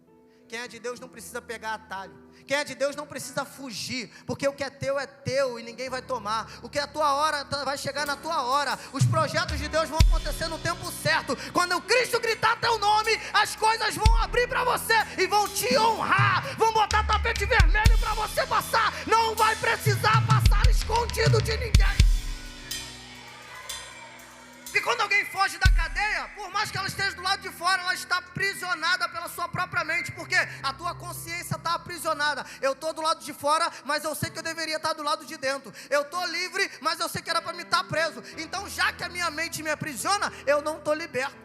Quem é de Deus não precisa pegar atalho. Quem é de Deus não precisa fugir, porque o que é teu e ninguém vai tomar. O que é a tua hora vai chegar na tua hora. Os projetos de Deus vão acontecer no tempo certo. Quando o Cristo gritar teu nome, as coisas vão abrir para você e vão te honrar. Vão botar tapete vermelho para você passar. Não vai precisar passar escondido de ninguém. E quando alguém foge da cadeia, por mais que ela esteja do lado de fora, ela está aprisionada pela sua própria mente, porque a tua consciência está aprisionada. Eu estou do lado de fora, mas eu sei que eu deveria estar do lado de dentro. Eu estou livre, mas eu sei que era para me estar preso. Então, já que a minha mente me aprisiona, eu não estou liberto.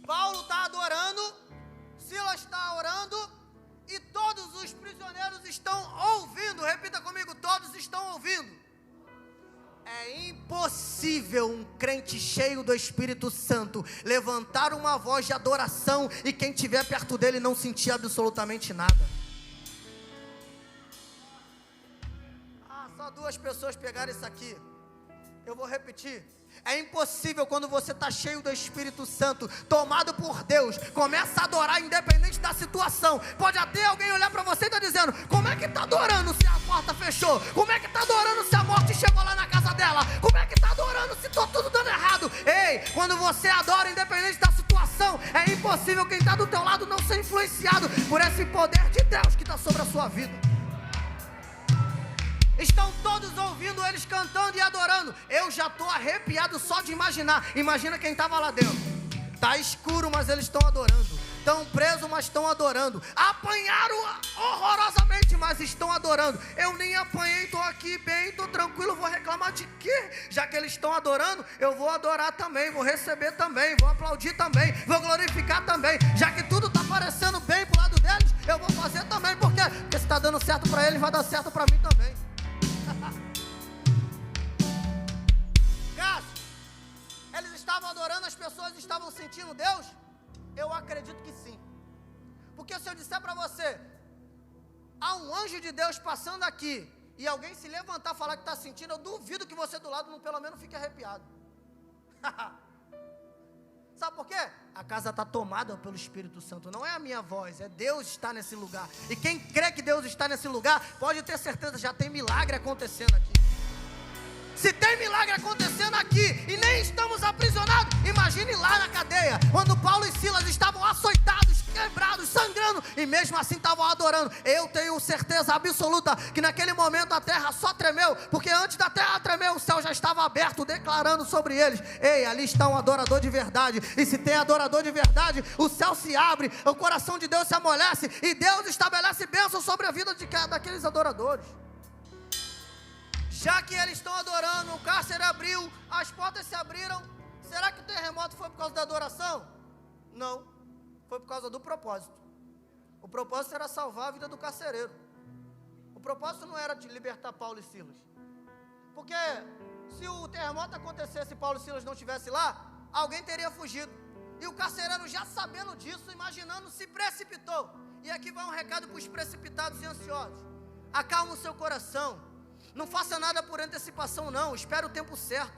Paulo está adorando, Silas está orando, e todos os prisioneiros estão ouvindo. Repita comigo, todos estão ouvindo. É impossível um crente cheio do Espírito Santo levantar uma voz de adoração e quem estiver perto dele não sentir absolutamente nada. Só 2 pessoas pegaram isso aqui. Eu vou repetir. É impossível quando você está cheio do Espírito Santo, tomado por Deus, começa a adorar independente da situação. Pode até alguém olhar para você e estar dizendo: como é que está adorando se a porta fechou? Como é que está adorando se a morte chegou lá na casa dela? Como é que está adorando se está tudo dando errado? Ei, quando você adora independente da situação, é impossível quem está do teu lado não ser influenciado por esse poder de Deus que está sobre a sua vida. Estão todos ouvindo eles cantando e adorando. Eu já estou arrepiado só de imaginar. Imagina quem estava lá dentro. Está escuro, mas eles estão adorando. Estão presos, mas estão adorando. Apanharam horrorosamente, mas estão adorando. Eu nem apanhei, estou aqui bem, estou tranquilo. Vou reclamar de quê? Já que eles estão adorando, eu vou adorar também. Vou receber também, vou aplaudir também, vou glorificar também. Já que tudo está parecendo bem para o lado deles, eu vou fazer também. Por quê? Porque se está dando certo para eles, vai dar certo para mim também. Eles estavam adorando, as pessoas estavam sentindo Deus? Eu acredito que sim. Porque se eu disser para você, há um anjo de Deus passando aqui, e alguém se levantar e falar que está sentindo, eu duvido que você do lado não, pelo menos fique arrepiado. Sabe por quê? A casa está tomada pelo Espírito Santo. Não é a minha voz, é Deus que está nesse lugar. E quem crê que Deus está nesse lugar, pode ter certeza, já tem milagre acontecendo aqui. Se tem milagre acontecendo aqui e nem estamos aprisionados, imagine lá na cadeia, quando Paulo e Silas estavam açoitados, quebrados, sangrando, e mesmo assim estavam adorando. Eu tenho certeza absoluta que naquele momento a terra só tremeu, porque antes da terra tremer, o céu já estava aberto, declarando sobre eles: ei, ali está um adorador de verdade. E se tem adorador de verdade, o céu se abre, o coração de Deus se amolece, e Deus estabelece bênção sobre a vida daqueles adoradores. Já que eles estão adorando, o cárcere abriu, as portas se abriram. Será que o terremoto foi por causa da adoração? Não, foi por causa do propósito. O propósito era salvar a vida do carcereiro. O propósito não era de libertar Paulo e Silas. Porque se o terremoto acontecesse e Paulo e Silas não estivessem lá, alguém teria fugido. E o carcereiro, já sabendo disso, imaginando, se precipitou. E aqui vai um recado para os precipitados e ansiosos: acalma o seu coração. Não faça nada por antecipação não, espere o tempo certo.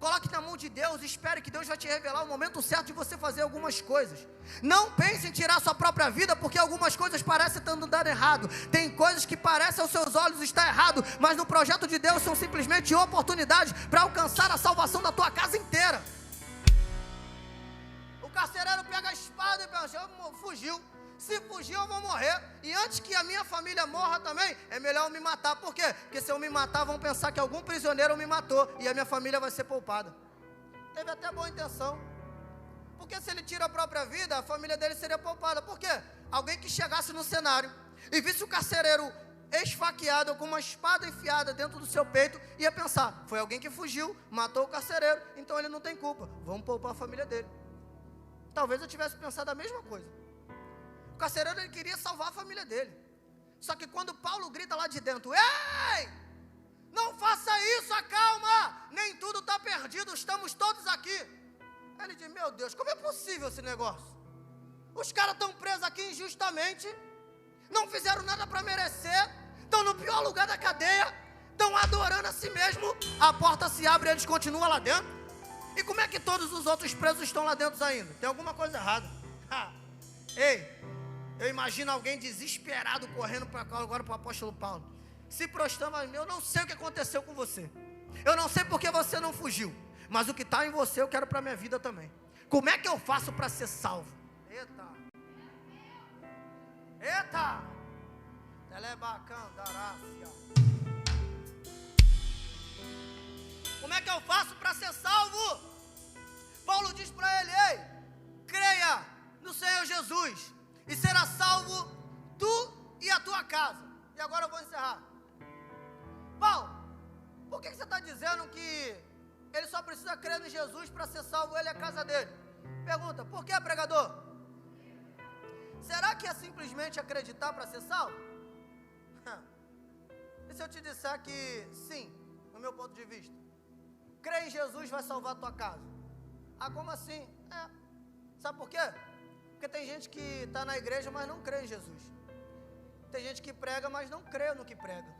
Coloque na mão de Deus, espere que Deus vai te revelar o momento certo de você fazer algumas coisas. Não pense em tirar sua própria vida, porque algumas coisas parecem estando dando errado. Tem coisas que parecem aos seus olhos estar errado, mas no projeto de Deus são simplesmente oportunidades para alcançar a salvação da tua casa inteira. O carcereiro pega a espada e pensa: fugiu. Se fugir, eu vou morrer. E antes que a minha família morra também, é melhor eu me matar. Por quê? Porque se eu me matar, vão pensar que algum prisioneiro me matou e a minha família vai ser poupada. Teve até boa intenção. Porque se ele tira a própria vida, a família dele seria poupada. Por quê? Alguém que chegasse no cenário e visse o carcereiro esfaqueado com uma espada enfiada dentro do seu peito, ia pensar: foi alguém que fugiu, matou o carcereiro, então ele não tem culpa, vamos poupar a família dele. Talvez eu tivesse pensado a mesma coisa. O carcereiro, ele queria salvar a família dele. Só que quando Paulo grita lá de dentro: ei, não faça isso, acalma, nem tudo está perdido, estamos todos aqui. Ele diz: meu Deus, como é possível esse negócio? Os caras estão presos aqui injustamente, não fizeram nada para merecer, estão no pior lugar da cadeia, estão adorando a si mesmo, a porta se abre e eles continuam lá dentro. E como é que todos os outros presos estão lá dentro ainda? Tem alguma coisa errada. Ei, eu imagino alguém desesperado correndo agora para o apóstolo Paulo, se prostrando: eu não sei o que aconteceu com você, eu não sei porque você não fugiu, mas o que está em você eu quero para a minha vida também. Como é que eu faço para ser salvo? Eita! Como é que eu faço para ser salvo? Paulo diz para ele: ei, creia no Senhor Jesus e será salvo tu e a tua casa. E agora eu vou encerrar. Paulo, por que você está dizendo que ele só precisa crer em Jesus para ser salvo, ele e a casa dele? Pergunta: por que, pregador? Será que é simplesmente acreditar para ser salvo? E se eu te disser que sim, no meu ponto de vista, crer em Jesus vai salvar a tua casa? Como assim? Sabe por quê? Porque tem gente que está na igreja, mas não crê em Jesus. Tem gente que prega, mas não crê no que prega.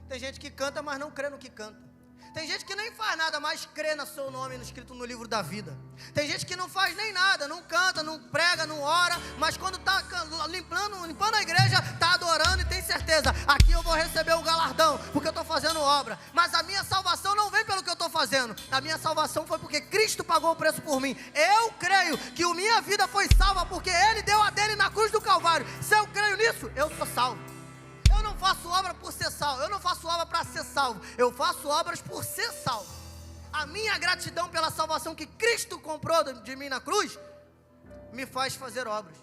Tem gente que canta, mas não crê no que canta. Tem gente que nem faz nada, mas crê no seu nome escrito no livro da vida. Tem gente que não faz nem nada, não canta, não prega, não ora, mas quando está limpando a igreja, está adorando e tem certeza: aqui eu vou receber o galardão, porque eu estou fazendo obra. Mas a minha salvação não vem pelo que eu estou fazendo. A minha salvação foi porque Cristo pagou o preço por mim. Eu creio que a minha vida foi salva porque Ele deu a dele na cruz do Calvário. Se eu creio nisso, eu sou salvo. Eu não faço obra por ser salvo, eu não faço obra para ser salvo, eu faço obras por ser salvo. A minha gratidão pela salvação que Cristo comprou de mim na cruz me faz fazer obras,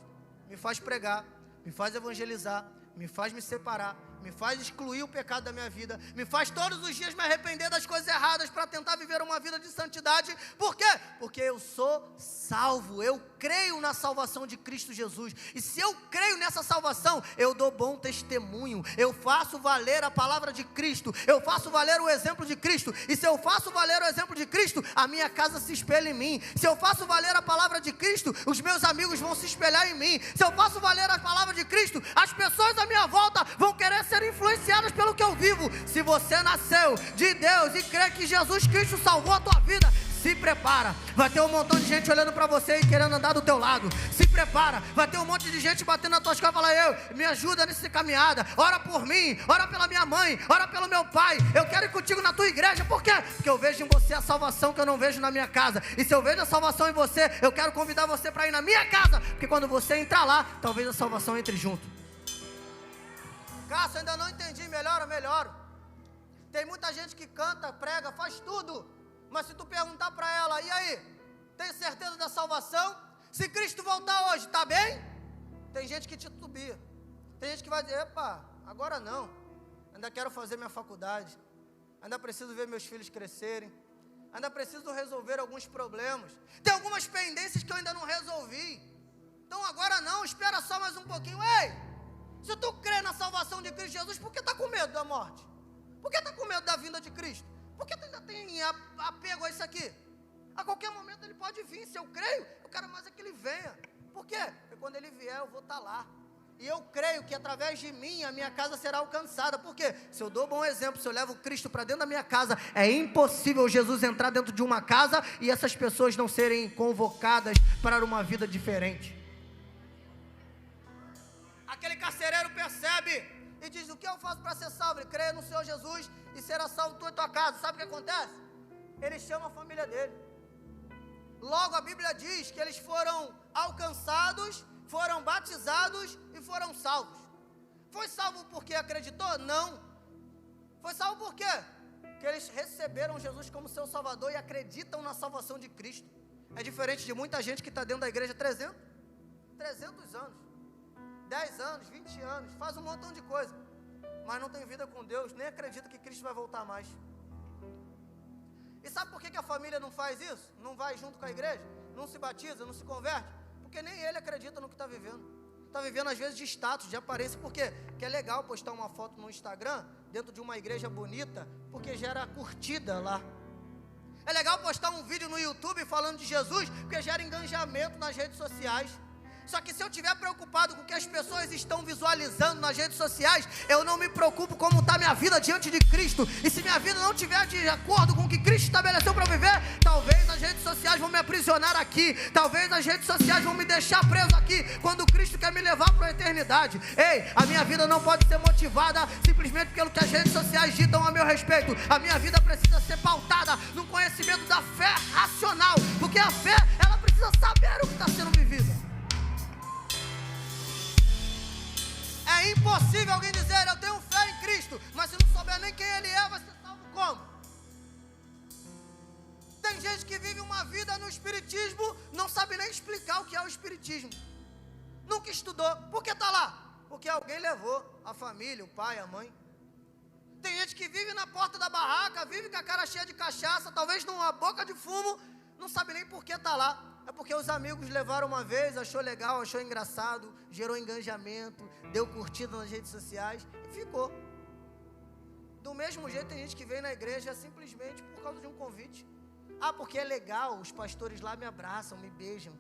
me faz pregar, me faz evangelizar, me faz me separar, me faz excluir o pecado da minha vida, me faz todos os dias me arrepender das coisas erradas para tentar viver uma vida de santidade. Por quê? Porque eu sou salvo, eu creio na salvação de Cristo Jesus, e se eu creio nessa salvação, eu dou bom testemunho, eu faço valer a palavra de Cristo, eu faço valer o exemplo de Cristo, e se eu faço valer o exemplo de Cristo, a minha casa se espelha em mim. Se eu faço valer a palavra de Cristo, os meus amigos vão se espelhar em mim. Se eu faço valer a palavra de Cristo, as pessoas à minha volta vão querer ser influenciadas pelo que eu vivo. Se você nasceu de Deus e crê que Jesus Cristo salvou a tua vida, se prepara, vai ter um montão de gente olhando para você e querendo andar do teu lado. Se prepara, vai ter um monte de gente batendo na tua costas e falar: me ajuda nessa caminhada, ora por mim, ora pela minha mãe, ora pelo meu pai, eu quero ir contigo na tua igreja. Por quê? Porque eu vejo em você a salvação que eu não vejo na minha casa, e se eu vejo a salvação em você, eu quero convidar você para ir na minha casa, porque quando você entrar lá, talvez a salvação entre junto. Cássio, ainda não entendi. Melhoro. Tem muita gente que canta, prega, faz tudo, mas se tu perguntar para ela: e aí, tem certeza da salvação? Se Cristo voltar hoje, tá bem? Tem gente que titubia. Tem gente que vai dizer: epa, agora não, ainda quero fazer minha faculdade, ainda preciso ver meus filhos crescerem, ainda preciso resolver alguns problemas, tem algumas pendências que eu ainda não resolvi, então agora não, espera só mais um pouquinho. Ei, se tu crê na salvação de Cristo Jesus, por que está com medo da morte? Por que está com medo da vinda de Cristo? Por que tu ainda tem apego a isso aqui? A qualquer momento ele pode vir. Se eu creio, eu quero mais é que ele venha. Por quê? Porque quando ele vier, eu vou estar lá. E eu creio que através de mim, a minha casa será alcançada. Por quê? Se eu dou bom exemplo, se eu levo Cristo para dentro da minha casa, é impossível Jesus entrar dentro de uma casa e essas pessoas não serem convocadas para uma vida diferente. Aquele carcereiro percebe e diz: o que eu faço para ser salvo? Ele crê no Senhor Jesus e será salvo tu e tua casa. Sabe o que acontece? Ele chama a família dele. Logo a Bíblia diz que eles foram alcançados, foram batizados e foram salvos. Foi salvo porque acreditou? Não. Foi salvo por quê? Porque eles receberam Jesus como seu Salvador e acreditam na salvação de Cristo. É diferente de muita gente que está dentro da igreja 300 anos, 10 anos, 20 anos, faz um montão de coisa, mas não tem vida com Deus, nem acredita que Cristo vai voltar mais. E sabe por que a família não faz isso? Não vai junto com a igreja? Não se batiza, não se converte? Porque nem ele acredita no que está vivendo. Está vivendo às vezes de status, de aparência. Por quê? Porque é legal postar uma foto no Instagram, dentro de uma igreja bonita, porque gera curtida lá. É legal postar um vídeo no YouTube falando de Jesus, porque gera engajamento nas redes sociais. Só que se eu estiver preocupado com o que as pessoas estão visualizando nas redes sociais, eu não me preocupo como está minha vida diante de Cristo. E se minha vida não estiver de acordo com o que Cristo estabeleceu para eu viver, talvez as redes sociais vão me aprisionar aqui, talvez as redes sociais vão me deixar preso aqui, quando Cristo quer me levar para a eternidade. Ei, a minha vida não pode ser motivada simplesmente pelo que as redes sociais ditam a meu respeito. A minha vida precisa ser pautada no conhecimento da fé racional, porque a fé, ela precisa saber o que está sendo vivido. É impossível alguém dizer, eu tenho fé em Cristo, mas se não souber nem quem Ele é, vai ser salvo como? Tem gente que vive uma vida no espiritismo, não sabe nem explicar o que é o espiritismo. Nunca estudou. Por que está lá? Porque alguém levou, a família, o pai, a mãe. Tem gente que vive na porta da barraca, vive com a cara cheia de cachaça, talvez numa boca de fumo, não sabe nem por que está lá. É porque os amigos levaram uma vez, achou legal, achou engraçado, gerou engajamento, deu curtida nas redes sociais e ficou. Do mesmo jeito tem gente que vem na igreja simplesmente por causa de um convite. Ah, porque é legal, os pastores lá me abraçam, me beijam.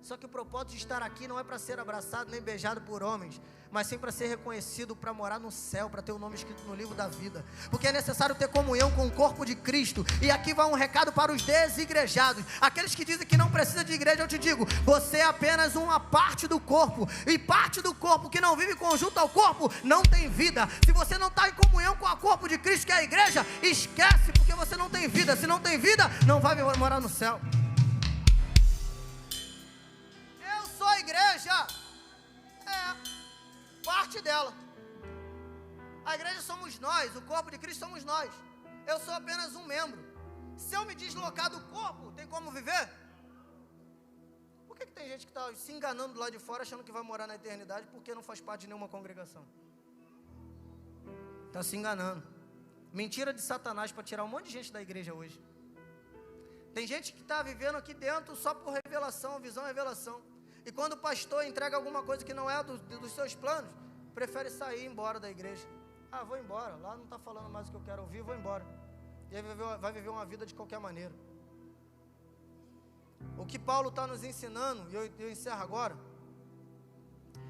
Só que o propósito de estar aqui não é para ser abraçado nem beijado por homens, mas sim para ser reconhecido, para morar no céu, para ter o nome escrito no livro da vida. Porque é necessário ter comunhão com o corpo de Cristo. E aqui vai um recado para os desigrejados. Aqueles que dizem que não precisa de igreja, eu te digo, você é apenas uma parte do corpo. E parte do corpo que não vive conjunto ao corpo, não tem vida. Se você não está em comunhão com o corpo de Cristo, que é a igreja, esquece, porque você não tem vida. Se não tem vida, não vai morar no céu. A igreja é parte dela. A igreja somos nós, o corpo de Cristo somos nós. Eu sou apenas um membro. Se eu me deslocar do corpo, tem como viver? Por que tem gente que está se enganando do lado de fora, achando que vai morar na eternidade, porque não faz parte de nenhuma congregação? Está se enganando. Mentira de Satanás para tirar um monte de gente da igreja hoje. Tem gente que está vivendo aqui dentro só por revelação, visão, revelação. E quando o pastor entrega alguma coisa que não é dos seus planos, prefere sair e ir embora da igreja. Ah, vou embora, lá não está falando mais o que eu quero ouvir, vou embora. E aí vai viver uma vida de qualquer maneira. O que Paulo está nos ensinando, e eu encerro agora,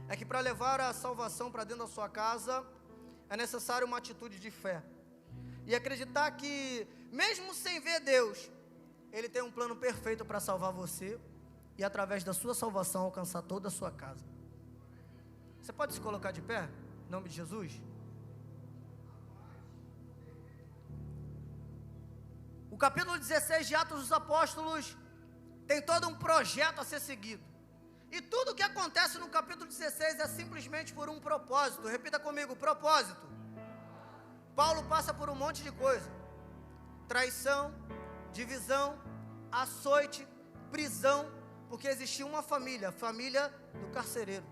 é que para levar a salvação para dentro da sua casa, é necessário uma atitude de fé. E acreditar que, mesmo sem ver Deus, Ele tem um plano perfeito para salvar você, e através da sua salvação alcançar toda a sua casa. Você pode se colocar de pé, em nome de Jesus? O capítulo 16 de Atos dos Apóstolos tem todo um projeto a ser seguido. E tudo o que acontece no capítulo 16 é simplesmente por um propósito. Repita comigo, propósito. Paulo passa por um monte de coisa. Traição, divisão, açoite, prisão, porque existia uma família, a família do carcereiro.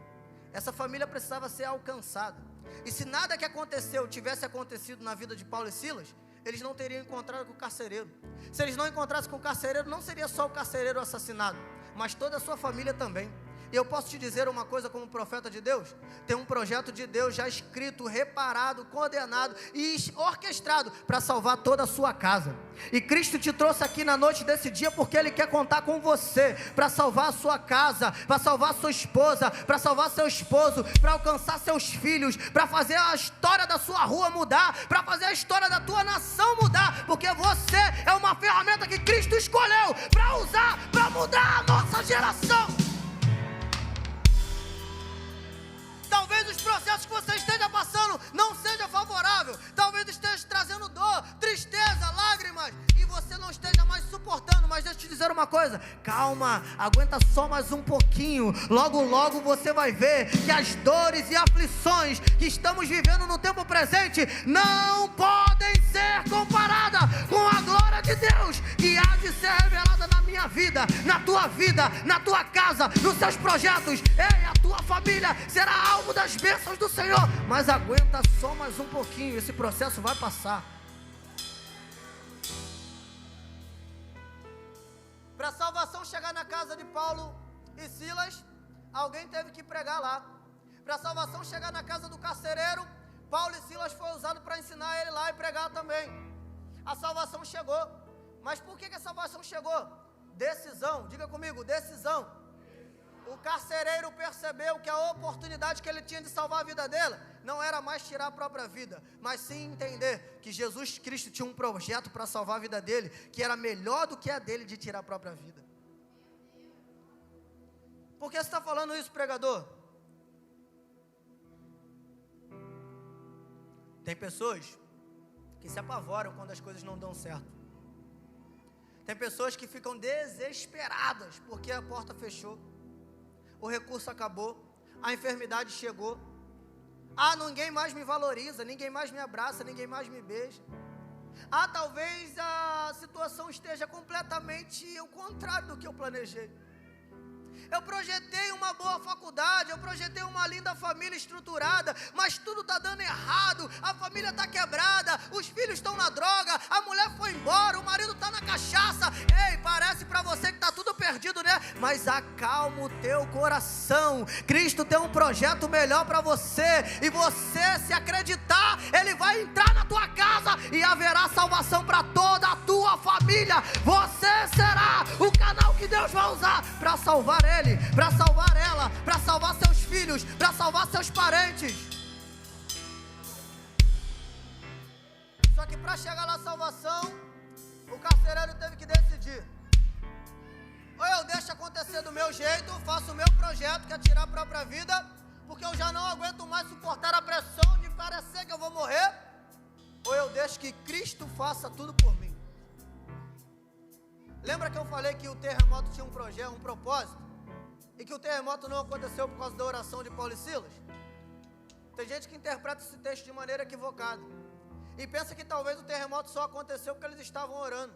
Essa família precisava ser alcançada. E se nada que aconteceu tivesse acontecido na vida de Paulo e Silas, eles não teriam encontrado com o carcereiro. Se eles não encontrassem com o carcereiro, não seria só o carcereiro assassinado, mas toda a sua família também. E eu posso te dizer uma coisa como profeta de Deus, tem um projeto de Deus já escrito, reparado, coordenado e orquestrado para salvar toda a sua casa. E Cristo te trouxe aqui na noite desse dia porque Ele quer contar com você, para salvar a sua casa, para salvar a sua esposa, para salvar seu esposo, para alcançar seus filhos, para fazer a história da sua rua mudar, para fazer a história da tua nação mudar, porque você é uma ferramenta que Cristo escolheu para usar, para mudar a nossa geração. Talvez os processos que você esteja passando não seja favorável. Talvez esteja trazendo dor, tristeza, lágrimas, e você não esteja mais suportando. Mas deixa eu te dizer uma coisa, calma, aguenta só mais um pouquinho. Logo, logo você vai ver que as dores e aflições que estamos vivendo no tempo presente não podem ser comparadas com a glória de Deus que há de ser revelada na minha vida, na tua casa, nos seus projetos. Ei, a tua família será alvo das bênçãos do Senhor. Mas aguenta só mais um pouquinho, esse processo vai passar. Para a salvação chegar na casa de Paulo e Silas, alguém teve que pregar lá. Para a salvação chegar na casa do carcereiro, Paulo e Silas foi usado para ensinar ele lá e pregar também. A salvação chegou. Mas por que a salvação chegou? Decisão, diga comigo, decisão. o carcereiro percebeu que a oportunidade que ele tinha de salvar a vida dele não era mais tirar a própria vida, mas sim entender que Jesus Cristo tinha um projeto para salvar a vida dele, que era melhor do que a dele de tirar a própria vida. Por que você está falando isso, pregador? Tem pessoas que se apavoram quando as coisas não dão certo. Tem pessoas que ficam desesperadas porque a porta fechou, o recurso acabou, a enfermidade chegou. Ninguém mais me valoriza, ninguém mais me abraça, ninguém mais me beija. Talvez a situação esteja completamente ao contrário do que eu planejei. Eu projetei uma boa faculdade, eu projetei uma linda família estruturada, mas tudo está dando errado, a família está quebrada, os filhos estão na droga, a mulher foi embora, o marido está na cachaça. Ei, parece para você que está tudo perdido, né? Mas acalma o teu coração, Cristo tem um projeto melhor para você, e você, se acreditar, Ele vai entrar na tua casa e haverá salvação para toda a tua família. Você será o canal que Deus vai usar para salvar ele, para salvar ela, para salvar seus filhos, para salvar seus parentes. Só que para chegar na salvação, o carcereiro teve que decidir: ou eu deixo acontecer do meu jeito, faço o meu projeto, que é tirar a própria vida, porque eu já não aguento mais suportar a pressão de parecer que eu vou morrer, ou eu deixo que Cristo faça tudo por mim. Lembra que eu falei que o terremoto tinha um projeto, um propósito? E que o terremoto não aconteceu por causa da oração de Paulo e Silas? Tem gente que interpreta esse texto de maneira equivocada e pensa que talvez o terremoto só aconteceu porque eles estavam orando.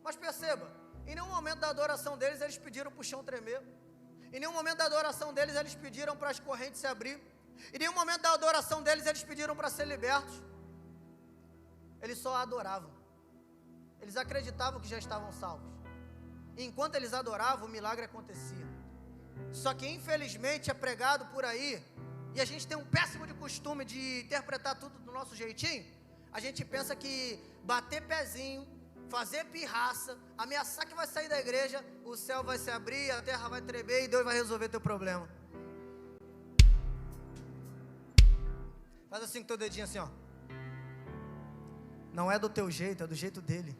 Mas perceba, em nenhum momento da adoração deles eles pediram para o chão tremer. Em nenhum momento da adoração deles eles pediram para as correntes se abrir. Em nenhum momento da adoração deles eles pediram para ser libertos. Eles só adoravam. Eles acreditavam que já estavam salvos. E enquanto eles adoravam, o milagre acontecia. Só que infelizmente é pregado por aí, e a gente tem um péssimo de costume de interpretar tudo do nosso jeitinho. A gente pensa que bater pezinho, fazer pirraça, ameaçar que vai sair da igreja, o céu vai se abrir, a terra vai tremer e Deus vai resolver teu problema. Faz assim com teu dedinho assim, ó. Não é do teu jeito, é do jeito dele.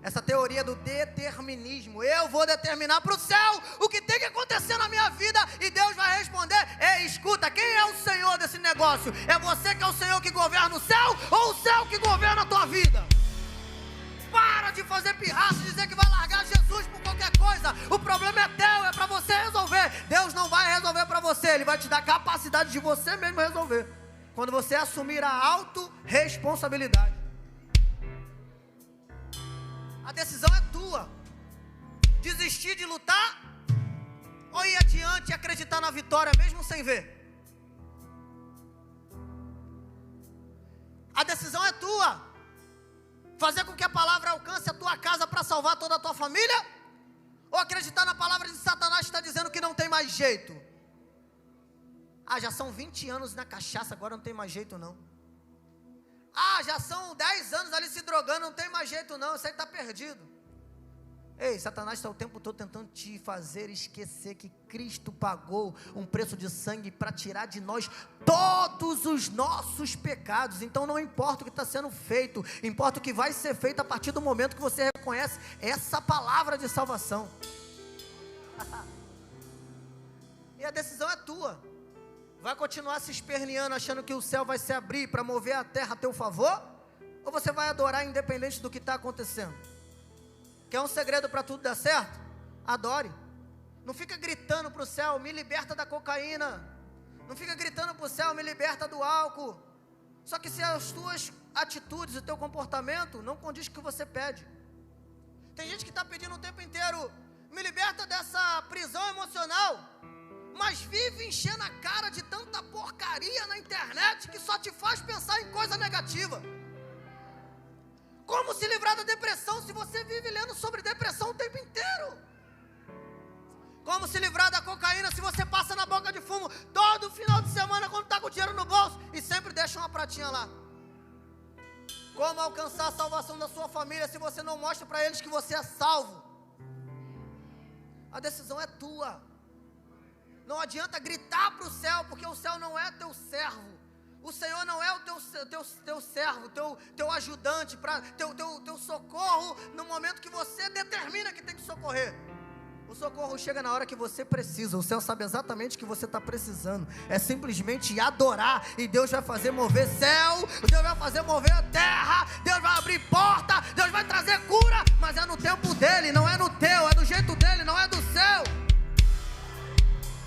Essa teoria do determinismo, eu vou determinar para o céu o que tem que acontecer na minha vida e Deus vai responder. Ei, escuta, quem é o Senhor desse negócio? É você que é o Senhor que governa o céu ou o céu que governa a tua vida? Para de fazer pirraça, dizer que vai largar Jesus por qualquer coisa. O problema é teu, é para você resolver. Deus não vai resolver para você, Ele vai te dar capacidade de você mesmo resolver, quando você assumir a autorresponsabilidade. A decisão é tua. Desistir de lutar ou ir adiante e acreditar na vitória mesmo sem ver. A decisão é tua. Fazer com que a palavra alcance a tua casa para salvar toda a tua família, ou acreditar na palavra de Satanás que está dizendo que não tem mais jeito. Já são 20 anos na cachaça, agora não tem mais jeito não. Já são 10 anos ali se drogando, não tem mais jeito não, isso aí está perdido. Ei, Satanás está o tempo todo tentando te fazer esquecer que Cristo pagou um preço de sangue para tirar de nós todos os nossos pecados. Então não importa o que está sendo feito, importa o que vai ser feito a partir do momento que você reconhece essa palavra de salvação. E a decisão é tua. Vai continuar se esperneando achando que o céu vai se abrir para mover a terra a teu favor? Ou você vai adorar independente do que está acontecendo? Quer um segredo para tudo dar certo? Adore. Não fica gritando para o céu, me liberta da cocaína. Não fica gritando para o céu, me liberta do álcool. Só que se as tuas atitudes, o teu comportamento não condiz com o que você pede. Tem gente que está pedindo o tempo inteiro, me liberta dessa prisão emocional, mas vive enchendo a cara de tanta porcaria na internet que só te faz pensar em coisa negativa. Como se livrar da depressão se você vive lendo sobre depressão o tempo inteiro? Como se livrar da cocaína se você passa na boca de fumo todo final de semana quando está com o dinheiro no bolso e sempre deixa uma pratinha lá? Como alcançar a salvação da sua família se você não mostra para eles que você é salvo? A decisão é tua. Não adianta gritar para o céu, porque o céu não é teu servo. O Senhor não é o teu servo, teu ajudante, teu socorro no momento que você determina que tem que socorrer. O socorro chega na hora que você precisa. O céu sabe exatamente o que você está precisando. É simplesmente adorar, e Deus vai fazer mover céu, Deus vai fazer mover a terra, Deus vai abrir porta, Deus vai trazer cura, mas é no tempo dele, não é no teu, é do jeito dele, não é do seu.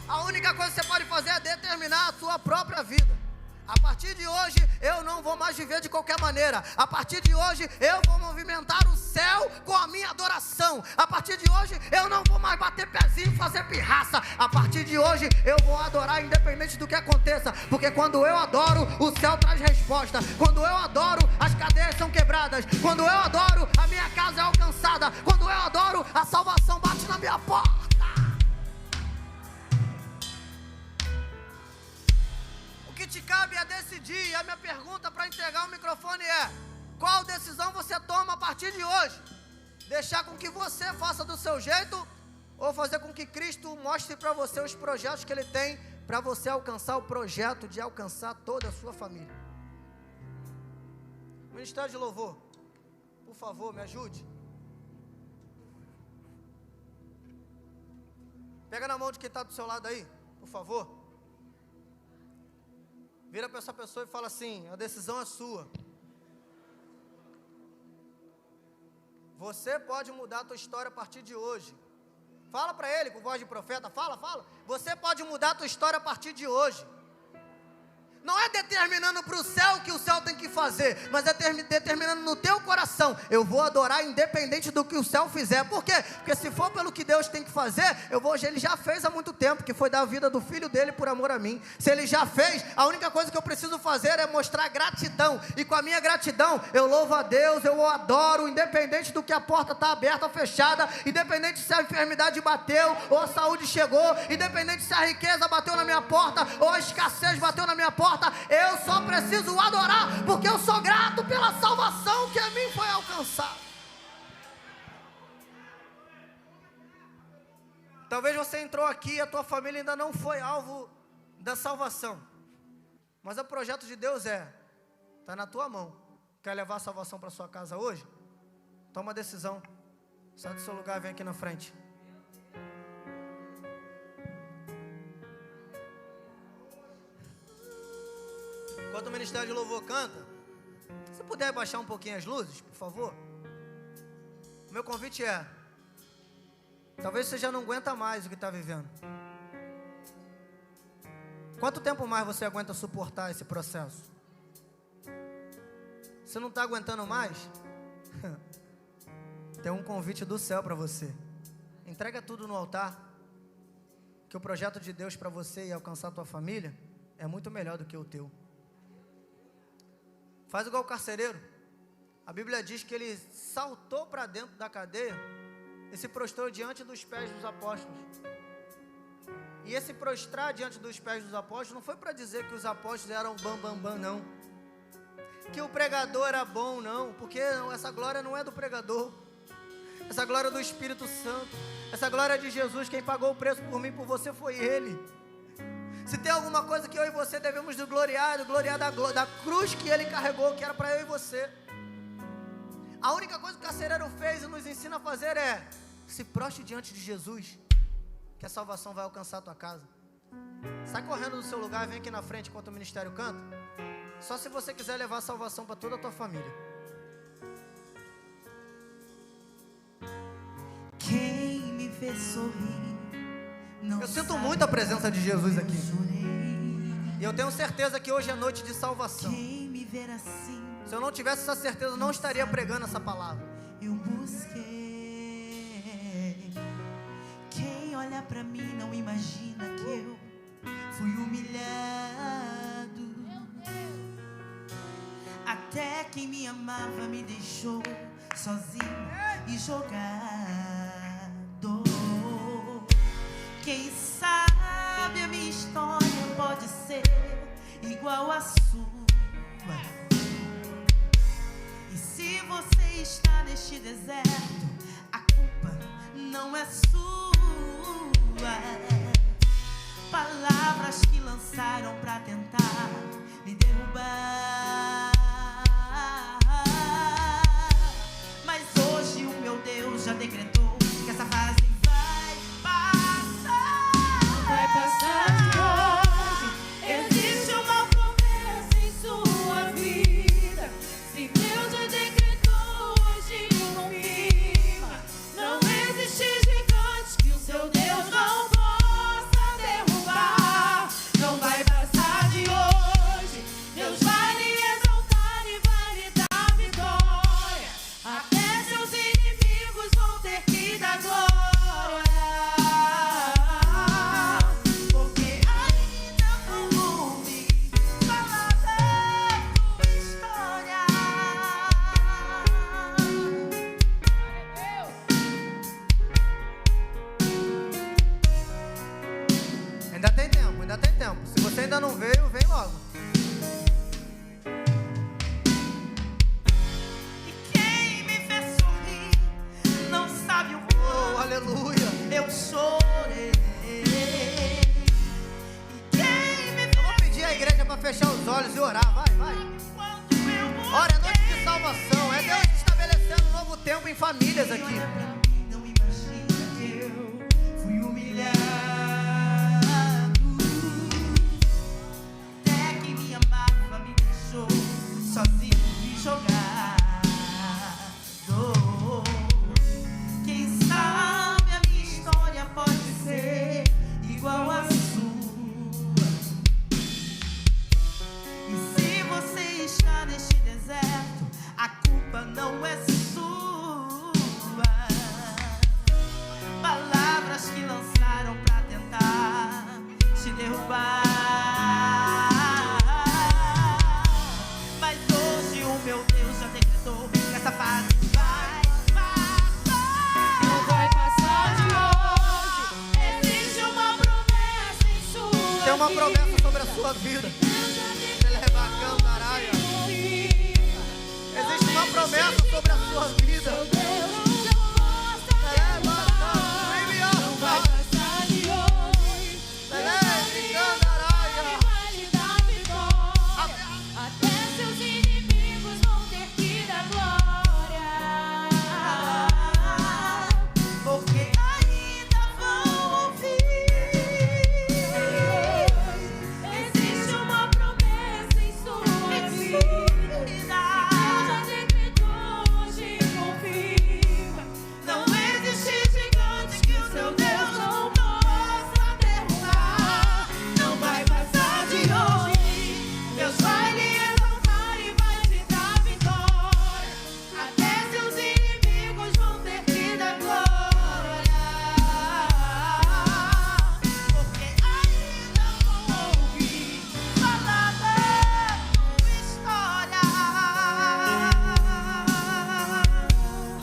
A única coisa que você pode fazer é determinar a sua própria vida. A partir de hoje, eu não vou mais viver de qualquer maneira. A partir de hoje, eu vou movimentar o céu com a minha adoração. A partir de hoje, eu não vou mais bater pezinho e fazer pirraça. A partir de hoje, eu vou adorar independente do que aconteça. Porque quando eu adoro, o céu traz resposta. Quando eu adoro, as cadeias são quebradas. Quando eu adoro, a minha casa é alcançada. Quando eu adoro, a salvação bate na minha porta. O que te cabe é decidir. E a minha pergunta para entregar o microfone é: qual decisão você toma a partir de hoje? Deixar com que você faça do seu jeito, ou fazer com que Cristo mostre para você os projetos que Ele tem para você alcançar o projeto de alcançar toda a sua família? Ministério de Louvor, por favor, me ajude. Pega na mão de quem está do seu lado aí, por favor. Vira para essa pessoa e fala assim: a decisão é sua. Você pode mudar a tua história a partir de hoje. Fala para ele com voz de profeta, fala. Você pode mudar a tua história a partir de hoje. Não é determinando para o céu o que o céu tem que fazer, mas é determinando no teu coração: eu vou adorar independente do que o céu fizer. Por quê? Porque se for pelo que Deus tem que fazer, ele já fez há muito tempo, que foi dar a vida do filho dele por amor a mim. Se ele já fez, a única coisa que eu preciso fazer é mostrar gratidão, e com a minha gratidão, eu louvo a Deus, eu o adoro, independente do que a porta está aberta ou fechada, independente se a enfermidade bateu, ou a saúde chegou, independente se a riqueza bateu na minha porta, ou a escassez bateu na minha porta. Eu só preciso adorar, porque eu sou grato pela salvação que a mim foi alcançada. Talvez você entrou aqui e a tua família ainda não foi alvo da salvação, mas o projeto de Deus está na tua mão. Quer levar a salvação para sua casa hoje? Toma a decisão, sai do seu lugar e vem aqui na frente. Enquanto o Ministério de Louvor canta, se puder baixar um pouquinho as luzes, por favor. O meu convite é: talvez você já não aguenta mais o que está vivendo. Quanto tempo mais você aguenta suportar esse processo? Você não está aguentando mais? Tem um convite do céu para você. Entrega tudo no altar, que o projeto de Deus para você e alcançar a tua família é muito melhor do que o teu. Faz igual o carcereiro. A Bíblia diz que ele saltou para dentro da cadeia e se prostrou diante dos pés dos apóstolos. E esse prostrar diante dos pés dos apóstolos não foi para dizer que os apóstolos eram bam, não. Que o pregador era bom, não. Porque essa glória não é do pregador. Essa glória é do Espírito Santo. Essa glória é de Jesus. Quem pagou o preço por mim e por você foi Ele. Se tem alguma coisa que eu e você devemos gloriar da cruz que Ele carregou, que era para eu e você. A única coisa que o carcereiro fez e nos ensina a fazer é: se prostre diante de Jesus, que a salvação vai alcançar a tua casa. Sai correndo do seu lugar e vem aqui na frente enquanto o ministério canta. Só se você quiser levar a salvação para toda a tua família. Quem me vê sorrir, eu sinto muito a presença de Jesus aqui. E eu tenho certeza que hoje é noite de salvação. Se eu não tivesse essa certeza, eu não estaria pregando essa palavra. Eu busquei. Quem olha pra mim não imagina que eu fui humilhado. Até quem me amava me deixou sozinho e jogado. Quem sabe a minha história pode ser igual à sua. E se você está neste deserto, a culpa não é sua. lançaram pra tentar me derrubar. Mas hoje o meu Deus já decretou que essa fase vai passar. Vai passar de hoje. Existe uma promessa em sua vida. Se Deus já decretou, hoje confirma. Não existe gigante que o seu Deus não possa derrubar. Não vai passar de hoje. Deus vai lhe exaltar e vai lhe dar vitória. Até seus inimigos vão ter que dar glória. Porque ainda vou ouvir falar da tua história. Ainda tem tempo, ainda tem tempo. Se você ainda não veio, vem logo. E quem me fez sorrir não sabe o Oh, quanto aleluia. eu chorei. E quem me Eu vou pedir à igreja para fechar os olhos e orar. Vai, vai. quando eu Ora, é noite de salvação. É Deus estabelecendo um novo tempo em famílias aqui. olha pra mim, não imagina que eu fui humilhado. Até que minha mágoa me deixou sozinho e jogado. Quem sabe a minha história pode ser igual à sua. E se você está neste deserto, a culpa não é sua. Palavras que lançaram pra tentar te derrubar. Mas hoje o meu Deus já decretou que essa fase vai passar. Não vai passar de hoje. Existe uma promessa em sua vida. Tem uma promessa sobre a sua vida. Existe uma promessa sobre a sua vida. Seu Deus não possa derrubar. Não vai passar de hoje. Vai lhe dar vitória. Até seus inimigos vão ter que dar glória. Porque ainda vão ouvir. Existe uma promessa em sua vida. Deus já decretou, hoje confirma. Não existe gigante que o seu Deus não possa derrubar. Não vai passar de hoje. Deus vai lhe exaltar e vai te dar vitória. Até seus inimigos vão ter que dar glória. Porque ainda vão ouvir falar da tua história.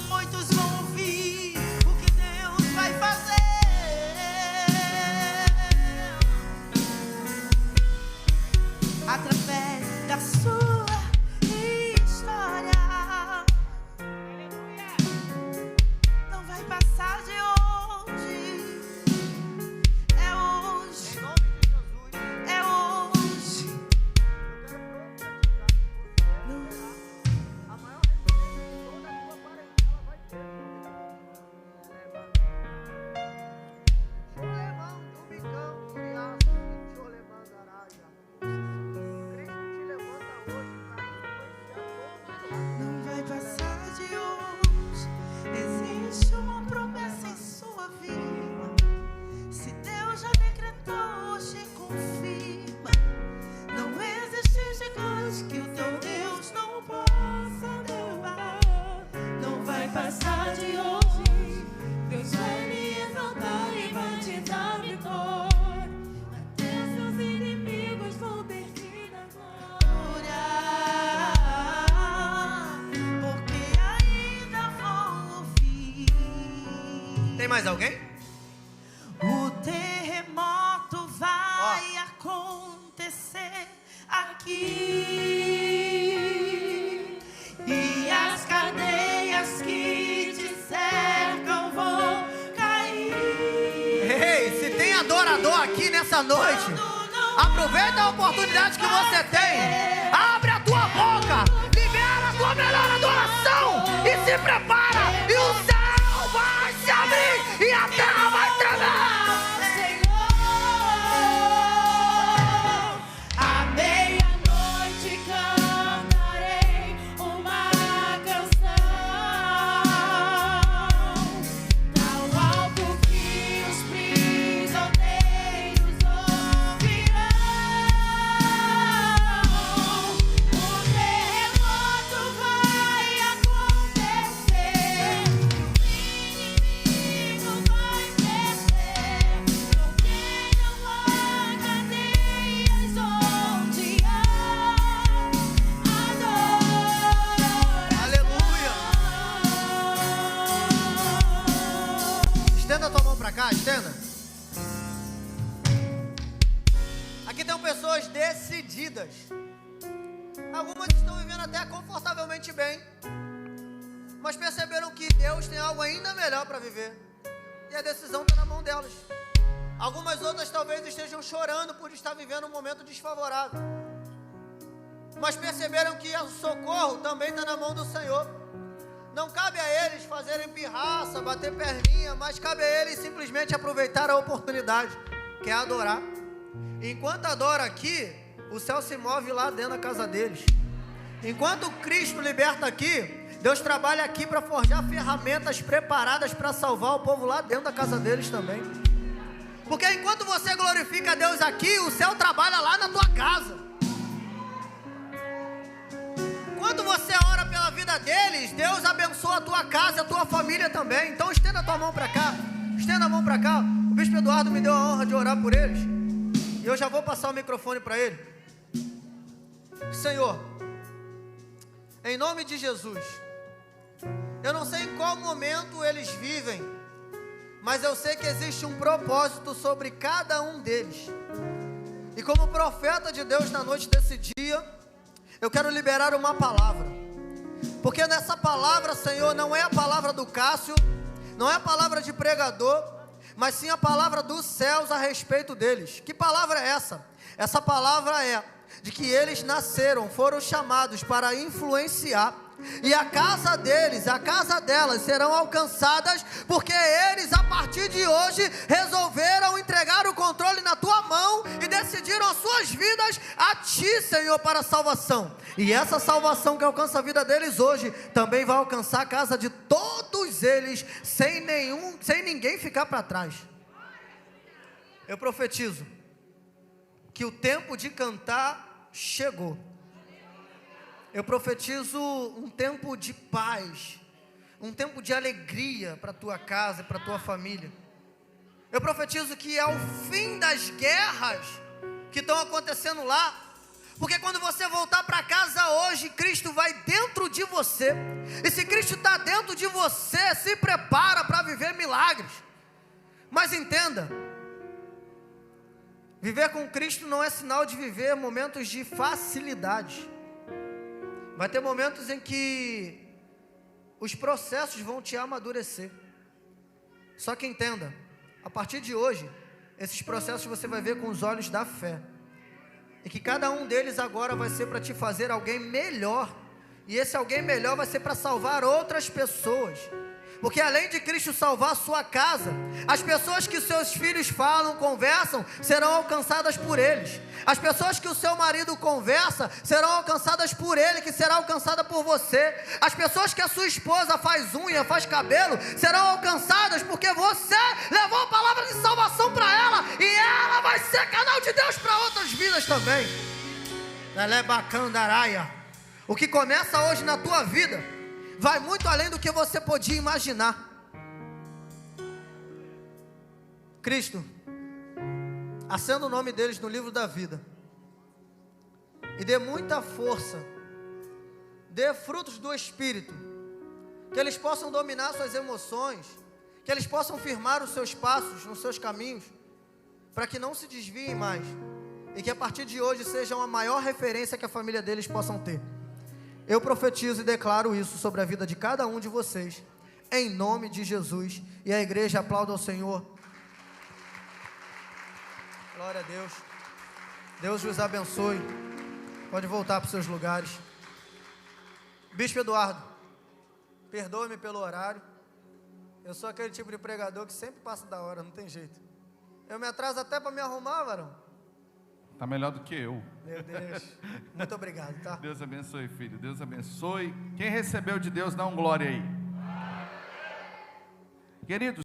Muitos vão ouvir o que Deus vai fazer. Através da sua história. Não vai passar de hoje. É hoje, Em nome de Jesus. é hoje. Não. A maior referência de toda a tua parentela vai ter. Cholemão, Domingão, Curiaço, Cholemão, Araia. Cristo te levanta hoje para influenciar todos. Não vai passar de hoje. Existe uma promessa em sua vida. Se Deus já decretou, hoje confirma. Não existe gigante que o teu Deus não possa derrubar. Não vai passar de hoje. Deus vai lhe exaltar e vai te dar vitória. Até seus inimigos vão ter que dar glória. Porque ainda vão ouvir. Tem mais alguém? O terremoto vai acontecer aqui. E as cadeias que te cercam vão cair. Ei, se tem adorador aqui nessa noite, Quando não Aproveita a oportunidade que você tem. Abre a tua boca. Libera a tua melhor adoração. E se prepara. E o céu vai se abrir. E a terra vai tremer. Estenda. Aqui tem pessoas decididas. Algumas estão vivendo até confortavelmente bem, mas perceberam que Deus tem algo ainda melhor para viver, e a decisão está na mão delas. Algumas outras talvez estejam chorando por estar vivendo um momento desfavorável, mas perceberam que o socorro também está na mão do Senhor. Não cabe a eles fazerem pirraça, bater perninha, mas cabe a eles simplesmente aproveitar a oportunidade, que é adorar. Enquanto adora aqui, o céu se move lá dentro da casa deles. Enquanto Cristo liberta aqui, Deus trabalha aqui para forjar ferramentas preparadas para salvar o povo lá dentro da casa deles também. Porque enquanto você glorifica a Deus aqui, o céu trabalha lá na tua casa. Quando você ora pela vida deles, Deus abençoa a tua casa e a tua família também. Então estenda a tua mão para cá. Estenda a mão para cá. O bispo Eduardo me deu a honra de orar por eles, e eu já vou passar o microfone para ele. Senhor, em nome de Jesus, eu não sei em qual momento eles vivem, mas eu sei que existe um propósito sobre cada um deles. E como profeta de Deus na noite desse dia, eu quero liberar uma palavra, porque nessa palavra, Senhor, não é a palavra do Cássio, não é a palavra de pregador, mas sim a palavra dos céus a respeito deles. Que palavra é essa? Essa palavra é de que eles nasceram, foram chamados para influenciar, e a casa deles, a casa delas serão alcançadas, porque eles a partir de hoje resolveram entregar o controle na tua mão e decidiram as suas vidas a ti, Senhor, para a salvação. E essa salvação que alcança a vida deles hoje também vai alcançar a casa de todos eles, sem ninguém ficar para trás. Eu profetizo que o tempo de cantar chegou. Eu profetizo um tempo de paz, um tempo de alegria para a tua casa, para a tua família. Eu profetizo que é o fim das guerras que estão acontecendo lá, porque quando você voltar para casa hoje, Cristo vai dentro de você, e se Cristo está dentro de você, se prepara para viver milagres. Mas entenda, viver com Cristo não é sinal de viver momentos de facilidade. Vai ter momentos em que os processos vão te amadurecer. Só que entenda, a partir de hoje, esses processos você vai ver com os olhos da fé. E que cada um deles agora vai ser para te fazer alguém melhor. E esse alguém melhor vai ser para salvar outras pessoas. Porque além de Cristo salvar a sua casa, as pessoas que seus filhos falam, conversam, serão alcançadas por eles. As pessoas que o seu marido conversa, serão alcançadas por ele, que será alcançada por você. As pessoas que a sua esposa faz unha, faz cabelo, serão alcançadas porque você levou a palavra de salvação para ela, e ela vai ser canal de Deus para outras vidas também. O que começa hoje na tua vida vai muito além do que você podia imaginar. Cristo, acenda o nome deles no livro da vida, e dê muita força, dê frutos do Espírito, que eles possam dominar suas emoções, que eles possam firmar os seus passos nos seus caminhos, para que não se desviem mais, e que a partir de hoje sejam a maior referência que a família deles possam ter. Eu profetizo e declaro isso sobre a vida de cada um de vocês, em nome de Jesus. E a igreja aplauda ao Senhor. Glória a Deus. Deus os abençoe. Pode voltar para os seus lugares. Bispo Eduardo, perdoe-me pelo horário. Eu sou aquele tipo de pregador que sempre passa da hora, não tem jeito. Eu me atraso até para me arrumar, varão. Tá melhor do que eu. Meu Deus. Muito obrigado, tá? Deus abençoe, filho. Deus abençoe. Quem recebeu de Deus, dá um glória aí. Queridos,